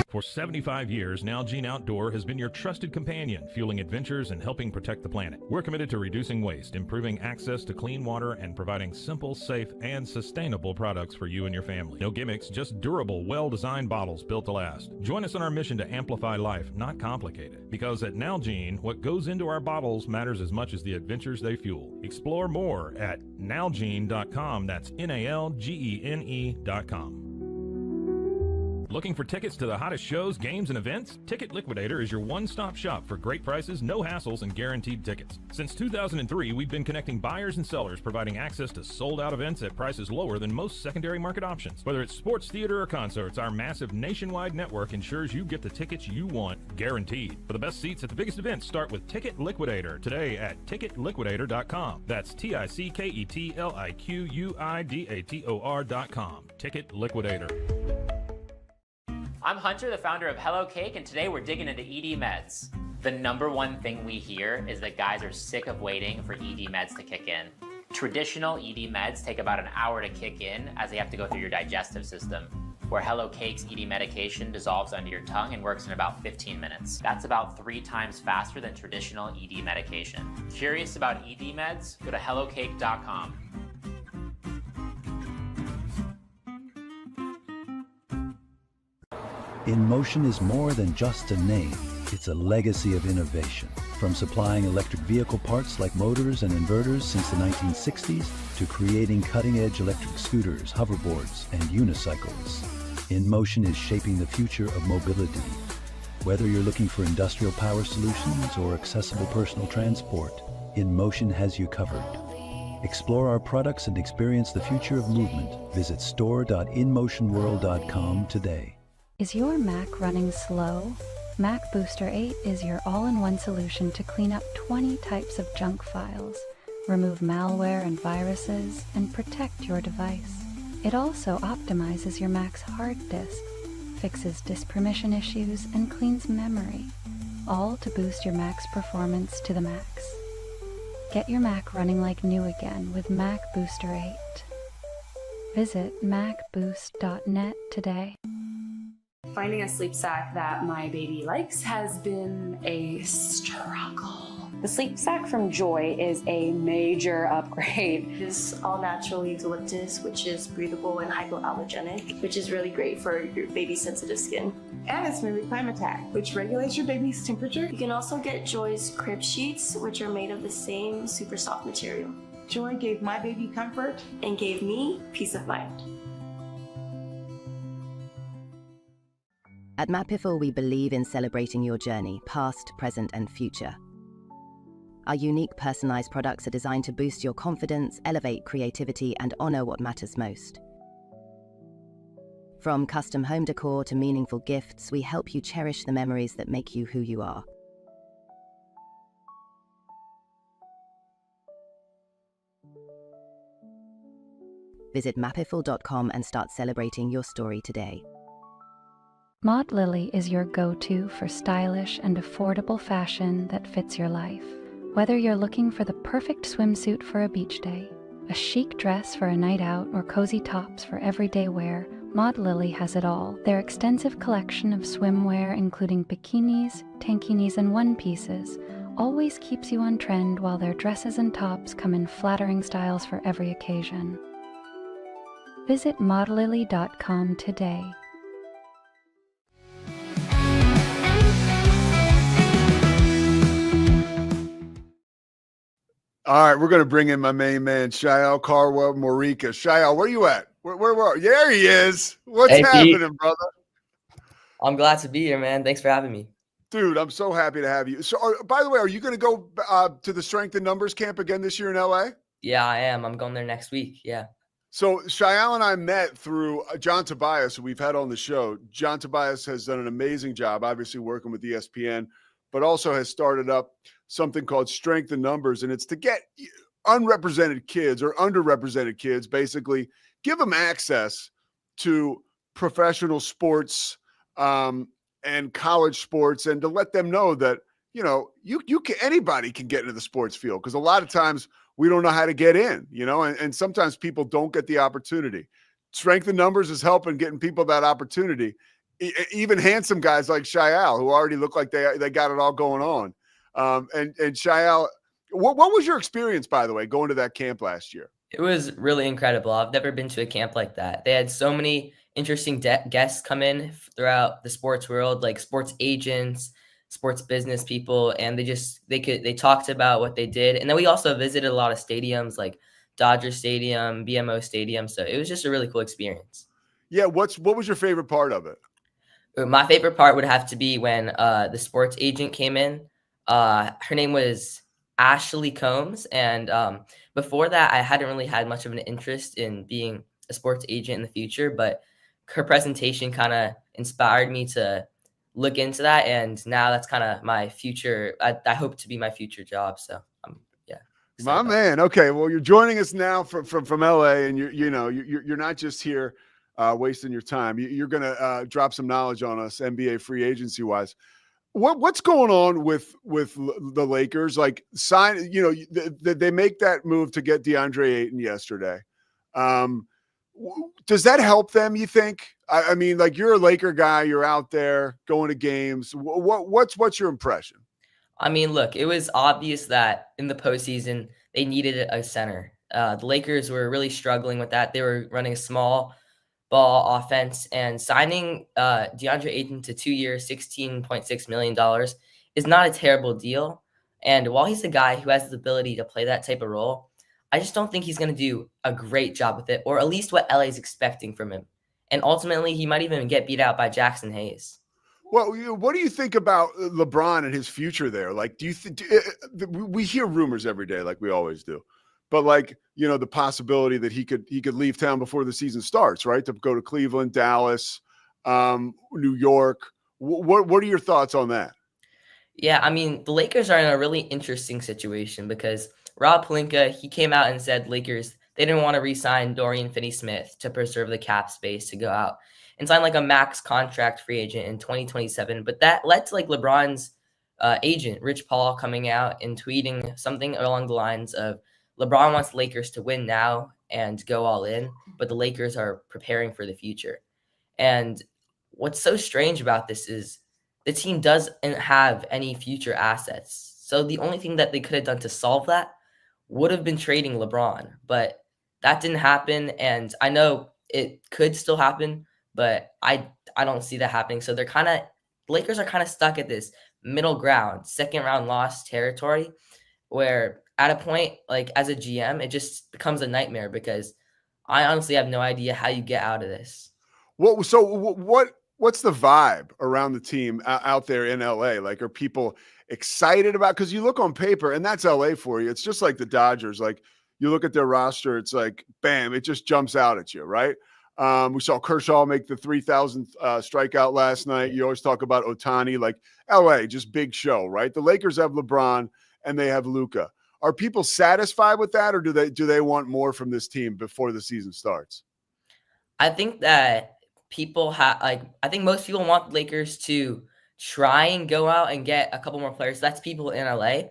For 75 years, Nalgene Outdoor has been your trusted companion, fueling adventures and helping protect the planet. We're committed to reducing waste, improving access to clean water, and providing simple, safe, and sustainable products for you and your family. No gimmicks, just durable, well-designed bottles built to last. Join us on our mission to amplify life, not complicate it. Because at Nalgene, what goes into our bottles matters as much as the adventures they fuel. Explore more at nalgene.com. That's NALGENE.com. Looking for tickets to the hottest shows, games, and events? Ticket Liquidator is your one-stop shop for great prices, no hassles, and guaranteed tickets. Since 2003, we've been connecting buyers and sellers, providing access to sold-out events at prices lower than most secondary market options. Whether it's sports, theater, or concerts, our massive nationwide network ensures you get the tickets you want, guaranteed. For the best seats at the biggest events, start with Ticket Liquidator today at ticketliquidator.com. That's TICKETLIQUIDATOR.com. Ticket Liquidator. I'm Hunter, the founder of Hello Cake, and today we're digging into ED meds. The number one thing we hear is that guys are sick of waiting for ED meds to kick in. Traditional ED meds take about an hour to kick in as they have to go through your digestive system, where Hello Cake's ED medication dissolves under your tongue and works in about 15 minutes. That's about 3 times faster than traditional ED medication. Curious about ED meds? Go to hellocake.com. In Motion is more than just a name. It's a legacy of innovation. From supplying electric vehicle parts like motors and inverters since the 1960s to creating cutting-edge electric scooters, hoverboards, and unicycles. In Motion is shaping the future of mobility. Whether you're looking for industrial power solutions or accessible personal transport, In Motion has you covered. Explore our products and experience the future of movement. Visit store.inmotionworld.com today. Is your Mac running slow? Mac Booster 8 is your all-in-one solution to clean up 20 types of junk files, remove malware and viruses, and protect your device. It also optimizes your Mac's hard disk, fixes disk permission issues, and cleans memory, all to boost your Mac's performance to the max. Get your Mac running like new again with Mac Booster 8. Visit macboost.net today. Finding a sleep sack that my baby likes has been a struggle. The sleep sack from Joy is a major upgrade. It is all natural eucalyptus, which is breathable and hypoallergenic, which is really great for your baby's sensitive skin. And it's made with Climatech, which regulates your baby's temperature. You can also get Joy's crib sheets, which are made of the same super soft material. Joy gave my baby comfort and gave me peace of mind. At Mapiful, we believe in celebrating your journey, past, present, and future. Our unique personalized products are designed to boost your confidence, elevate creativity, and honor what matters most. From custom home decor to meaningful gifts, we help you cherish the memories that make you who you are. Visit mapiful.com and start celebrating your story today. Maud Lily is your go-to for stylish and affordable fashion that fits your life. Whether you're looking for the perfect swimsuit for a beach day, a chic dress for a night out, or cozy tops for everyday wear, Maud Lily has it all. Their extensive collection of swimwear, including bikinis, tankinis, and one-pieces, always keeps you on trend, while their dresses and tops come in flattering styles for every occasion. Visit maudlily.com today. All right, we're going to bring in my main man, Shayal Karwa-Moricca. Shayal, where you at? Where? There he is. What's happening, Pete? Brother? I'm glad to be here, man. Thanks for having me. Dude, I'm so happy to have you. So, by the way, are you going to go to the Strength in Numbers camp again this year in LA? Yeah, I am. I'm going there next week. Yeah. So Shayal and I met through John Tobias, who we've had on the show. John Tobias has done an amazing job, obviously working with ESPN, but also has started up something called Strength in Numbers. And it's to get unrepresented kids or underrepresented kids, basically give them access to professional sports and college sports, and to let them know that, you know, you can, anybody can get into the sports field, because a lot of times we don't know how to get in, you know, and sometimes people don't get the opportunity. Strength in numbers is helping getting people that opportunity. Even handsome guys like Shayal, who already look like they got it all going on. And Shayal, what was your experience, by the way, going to that camp last year? It was really incredible. I've never been to a camp like that. They had so many interesting guests come in throughout the sports world, like sports agents, sports business people, and they talked about what they did. And then we also visited a lot of stadiums like Dodger Stadium, BMO Stadium. So it was just a really cool experience. Yeah, what was your favorite part of it? My favorite part would have to be when the sports agent came in. Her name was Ashley Combs, and before that, I hadn't really had much of an interest in being a sports agent in the future, but her presentation kind of inspired me to look into that, and now that's kind of my future. I hope to be my future job. So yeah. My man. Okay, well, you're joining us now from LA, and you're not just here wasting your time. You're gonna drop some knowledge on us, NBA free agency wise. What's going on with the Lakers? Like, they make that move to get DeAndre Ayton yesterday. Does that help them, you think? I mean, like, you're a Laker guy, you're out there going to games. What's your impression? I mean, look, it was obvious that in the postseason they needed a center. The Lakers were really struggling with that. They were running a small ball offense, and signing DeAndre Ayton to 2 years, $16.6 million is not a terrible deal. And while he's a guy who has the ability to play that type of role, I just don't think he's going to do a great job with it, or at least what LA is expecting from him. And ultimately, he might even get beat out by Jackson Hayes. Well, what do you think about LeBron and his future there? Like, do you think we hear rumors every day, like we always do, but like, you know, the possibility that he could leave town before the season starts, right? To go to Cleveland, Dallas, New York. What are your thoughts on that? Yeah, I mean, the Lakers are in a really interesting situation because Rob Pelinka, he came out and said Lakers, they didn't want to re-sign Dorian Finney-Smith to preserve the cap space to go out and sign like a max contract free agent in 2027. But that led to like LeBron's agent, Rich Paul, coming out and tweeting something along the lines of LeBron wants the Lakers to win now and go all in, but the Lakers are preparing for the future. And what's so strange about this is the team doesn't have any future assets. So the only thing that they could have done to solve that would have been trading LeBron, but that didn't happen. And I know it could still happen, but I don't see that happening. So Lakers are kind of stuck at this middle ground, second round loss territory, where at a point, like as a GM, it just becomes a nightmare because I honestly have no idea how you get out of this. What's the vibe around the team out there in LA? Like, are people excited about, because you look on paper and that's LA for you. It's just like the Dodgers. Like, you look at their roster, it's like, bam, it just jumps out at you, right? We saw Kershaw make the 3,000th strikeout last night. You always talk about Ohtani, like LA, just big show, right? The Lakers have LeBron and they have Luka. Are people satisfied with that, or do they want more from this team before the season starts? I think that I think most people want the Lakers to try and go out and get a couple more players. That's people in LA,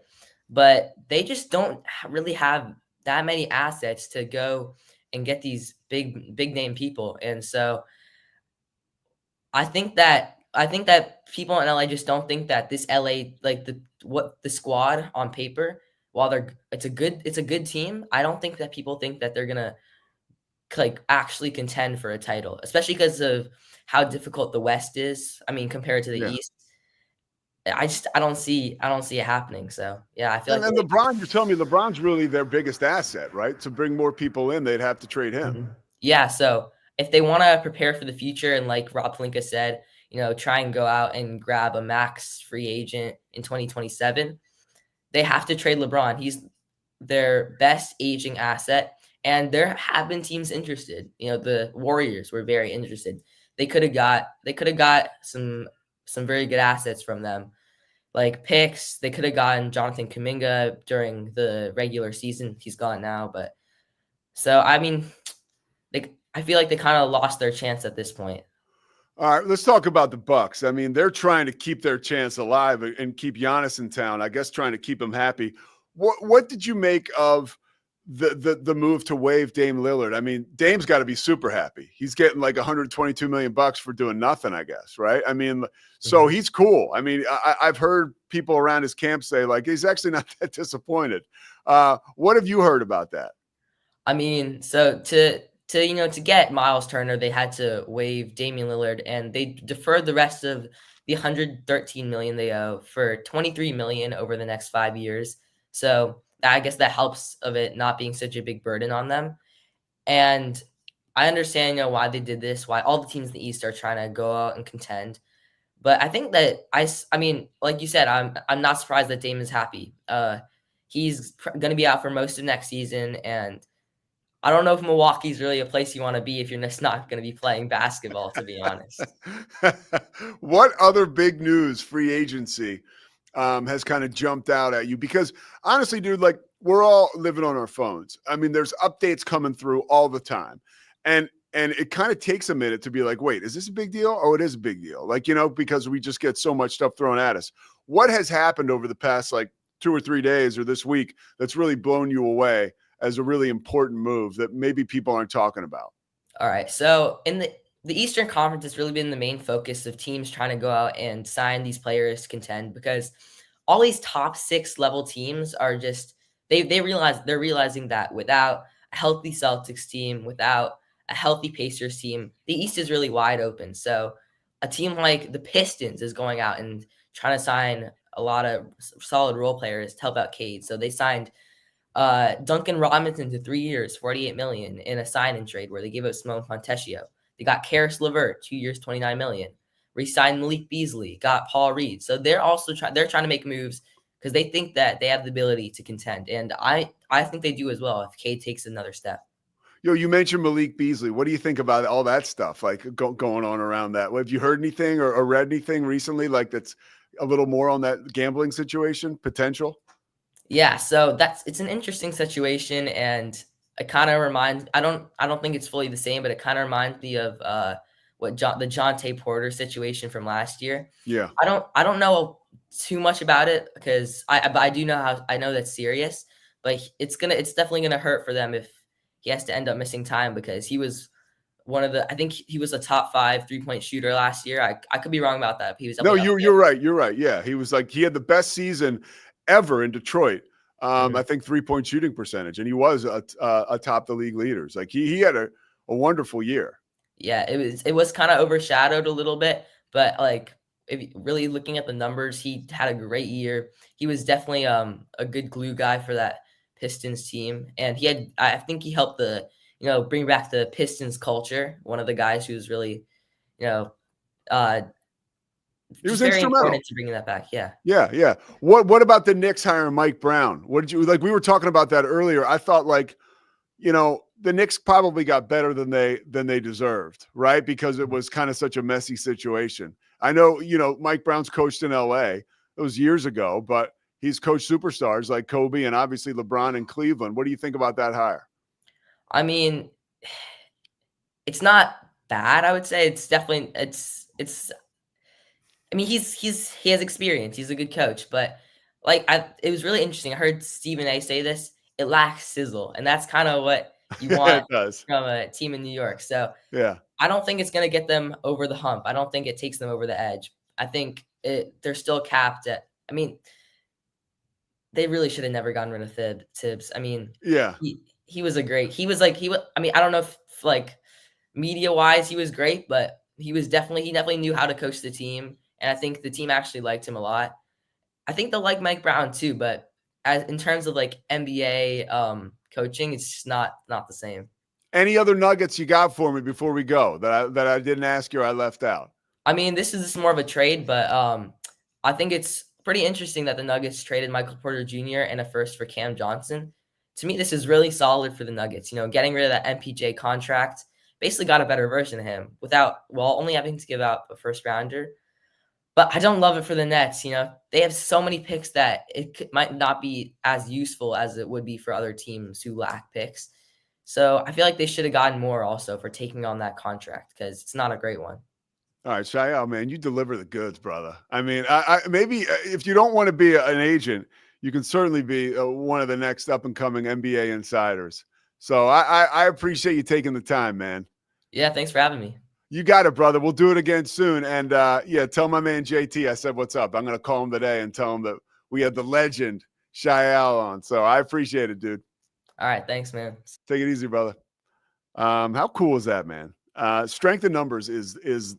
but they just don't really have that many assets to go and get these big name people. And so I think that people in LA just don't think that this LA, like the squad on paper, while it's a good team, I don't think that people think that they're gonna like actually contend for a title, especially because of how difficult the West is. I mean, compared to the East, I don't see it happening. So yeah, I feel and LeBron, you're telling me LeBron's really their biggest asset, right? To bring more people in, they'd have to trade him. Mm-hmm. Yeah. So if they want to prepare for the future, and like Rob Pelinka said, you know, try and go out and grab a max free agent in 2027, they have to trade LeBron. He's their best aging asset. And there have been teams interested. You know, the Warriors were very interested. They could have got some very good assets from them. like picks. They could have gotten Jonathan Kuminga during the regular season. He's gone now, but so I mean, I feel like they kind of lost their chance at this point. All right, let's talk about the Bucks. I mean, they're trying to keep their chance alive and keep Giannis in town. I guess trying to keep him happy. What did you make of the move to waive Dame Lillard? I mean, Dame's got to be super happy. He's getting like $122 million for doing nothing, I guess, right? I mean, so he's cool. I mean, I've heard people around his camp say like he's actually not that disappointed. What have you heard about that? I mean, so to get Miles Turner, they had to waive Damian Lillard, and they deferred the rest of the $113 million they owe for $23 million over the next 5 years. So I guess that helps of it not being such a big burden on them. And I understand, why they did this, why all the teams in the East are trying to go out and contend. But I think that I mean, like you said, I'm not surprised that Dame is happy. He's going to be out for most of next season, and I don't know if Milwaukee's really a place you want to be if you're just not going to be playing basketball, to be honest. What other big news, free agency, has kind of jumped out at you? Because honestly, dude, like we're all living on our phones. I mean, there's updates coming through all the time. And it kind of takes a minute to be like, wait, is this a big deal? Oh, it is a big deal. Like, because we just get so much stuff thrown at us. What has happened over the past like 2 or 3 days or this week that's really blown you away as a really important move that maybe people aren't talking about? All right. So in the Eastern Conference has really been the main focus of teams trying to go out and sign these players to contend, because all these top 6 level teams are just, they're realizing that without a healthy Celtics team, without a healthy Pacers team, the East is really wide open. So a team like the Pistons is going out and trying to sign a lot of solid role players to help out Cade. So they signed Duncan Robinson to 3 years, $48 million in a sign-in trade where they gave up Simone Fontecchio. They got Karis LeVert, 2 years, $29 million. Re-signed Malik Beasley, got Paul Reed. So they're also trying to make moves because they think that they have the ability to contend, and I think they do as well if Cade takes another step. You mentioned Malik Beasley. What do you think about all that stuff like going on around that? Have you heard anything or read anything recently like that's a little more on that gambling situation potential? Yeah, so it's an interesting situation, and it kind of reminds. I don't think it's fully the same, but it kind of reminds me of the Jonte Porter situation from last year. Yeah, I don't know too much about it because I do know I know that's serious, but it's definitely gonna hurt for them if he has to end up missing time, because he was I think he was a top 5 3-point shooter last year. I could be wrong about that. He was you're right. You're right. Yeah, he had the best season ever in Detroit. I think 3-point shooting percentage, and he was atop the league leaders. Like he had a wonderful year. Yeah, it was kind of overshadowed a little bit, but like if really looking at the numbers, he had a great year. He was definitely a good glue guy for that Pistons team, and I think he helped bring back the Pistons culture. One of the guys who was really he was very important to bringing that back. Yeah. What about the Knicks hiring Mike Brown? What did you like? We were talking about that earlier. I thought the Knicks probably got better than they deserved, right? Because it was kind of such a messy situation. I know, Mike Brown's coached in LA. It was years ago, but he's coached superstars like Kobe and obviously LeBron in Cleveland. What do you think about that hire? I mean, it's not bad. I would say it's definitely I mean, he has experience. He's a good coach, but it was really interesting. I heard Stephen A say this. It lacks sizzle, and that's kind of what you want from a team in New York. So yeah, I don't think it's going to get them over the hump. I don't think it takes them over the edge. I think they're still capped at. I mean, they really should have never gotten rid of Tibbs. I mean, yeah, he was I mean, I don't know if media wise he was great, but he definitely knew how to coach the team. And I think the team actually liked him a lot. I think they'll like Mike Brown too, but in terms of NBA coaching, it's just not the same. Any other nuggets you got for me before we go that I didn't ask you or I left out? I mean, this is more of a trade, but I think it's pretty interesting that the Nuggets traded Michael Porter Jr. and a first for Cam Johnson. To me, this is really solid for the Nuggets. Getting rid of that MPJ contract, basically got a better version of him without only having to give out a first rounder. But I don't love it for the Nets. You know, they have so many picks that might not be as useful as it would be for other teams who lack picks. So I feel like they should have gotten more also for taking on that contract because it's not a great one. All right, Shayal, man, you deliver the goods, brother. I mean, I maybe if you don't want to be an agent, you can certainly be one of the next up and coming NBA insiders. So I appreciate you taking the time, man. Yeah, thanks for having me. You got it, brother. We'll do it again soon. And yeah, tell my man JT I said what's up. I'm going to call him today and tell him that we had the legend Shayal on. So I appreciate it, dude. All right, thanks, man. Take it easy, brother. How cool is that, man? Strength in numbers is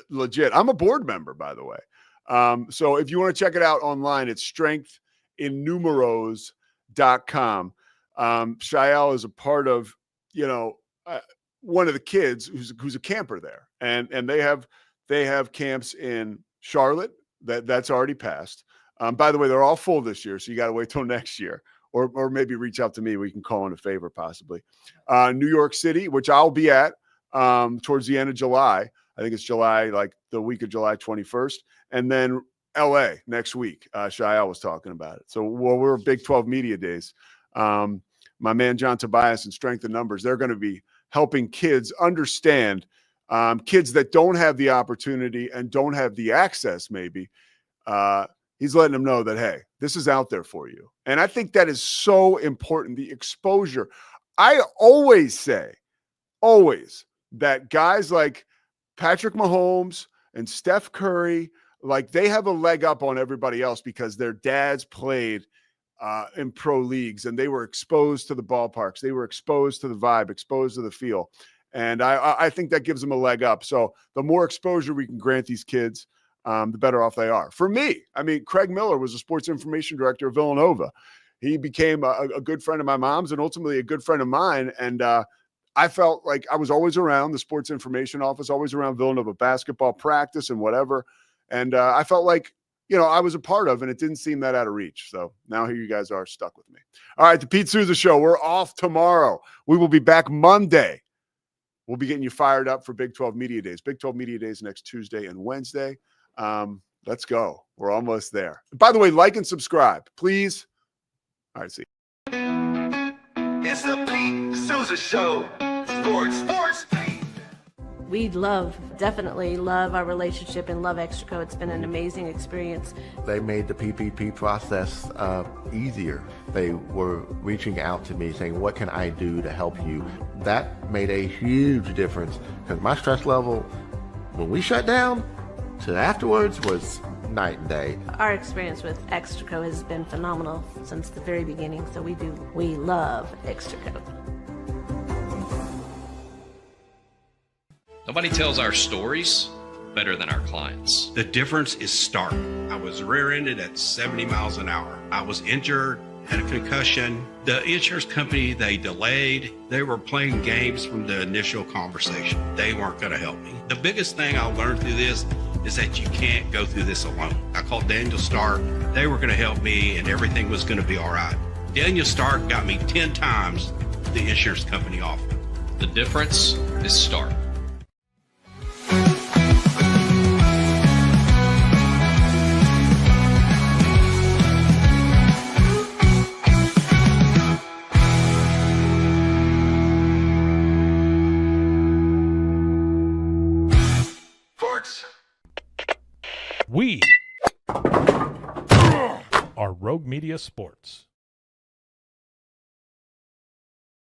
legit. I'm a board member, by the way. So if you want to check it out online, it's strengthinnumeros.com. Shayal is a part of, one of the kids who's a camper there, and they have camps in Charlotte that's already passed. By the way, they're all full this year, so you got to wait till next year, or maybe reach out to me. We can call in a favor possibly. New York City, which I'll be at towards the end of July. I think it's July, like the week of July 21st, and then LA next week. Shayal was talking about it. So we're Big 12 Media Days. My man John Tobias and Strength in Numbers, they're going to be helping kids understand, kids that don't have the opportunity and don't have the access maybe. He's letting them know that, hey, this is out there for you. And I think that is so important, the exposure. I always say, that guys like Patrick Mahomes and Steph Curry, like they have a leg up on everybody else because their dads played in pro leagues and they were exposed to the ballparks. They were exposed to the vibe, exposed to the feel. And I think that gives them a leg up. So the more exposure we can grant these kids, the better off they are. For me, I mean, Craig Miller was a sports information director of Villanova. He became a good friend of my mom's and ultimately a good friend of mine. And I felt like I was always around the sports information office, always around Villanova basketball practice and whatever. And I felt like, I was a part of, and it didn't seem that out of reach. So now here you guys are stuck with me. All right, the Pete Sousa Show. We're off tomorrow. We will be back Monday. We'll be getting you fired up for Big 12 Media Days. Big 12 Media Days next Tuesday and Wednesday. Let's go. We're almost there. By the way, like and subscribe, please. All right, see you. It's the Pete Sousa Show. Sports. We definitely love our relationship and love Extraco. It's been an amazing experience. They made the PPP process easier. They were reaching out to me saying, what can I do to help you? That made a huge difference because my stress level, when we shut down, to afterwards was night and day. Our experience with Extraco has been phenomenal since the very beginning. So we love Extraco. Nobody tells our stories better than our clients. The difference is stark. I was rear-ended at 70 miles an hour. I was injured, had a concussion. The insurance company, they delayed. They were playing games from the initial conversation. They weren't going to help me. The biggest thing I learned through this is that you can't go through this alone. I called Daniel Stark. They were going to help me and everything was going to be all right. Daniel Stark got me 10 times the insurance company offered. The difference is Stark. We are Rogue Media Sports.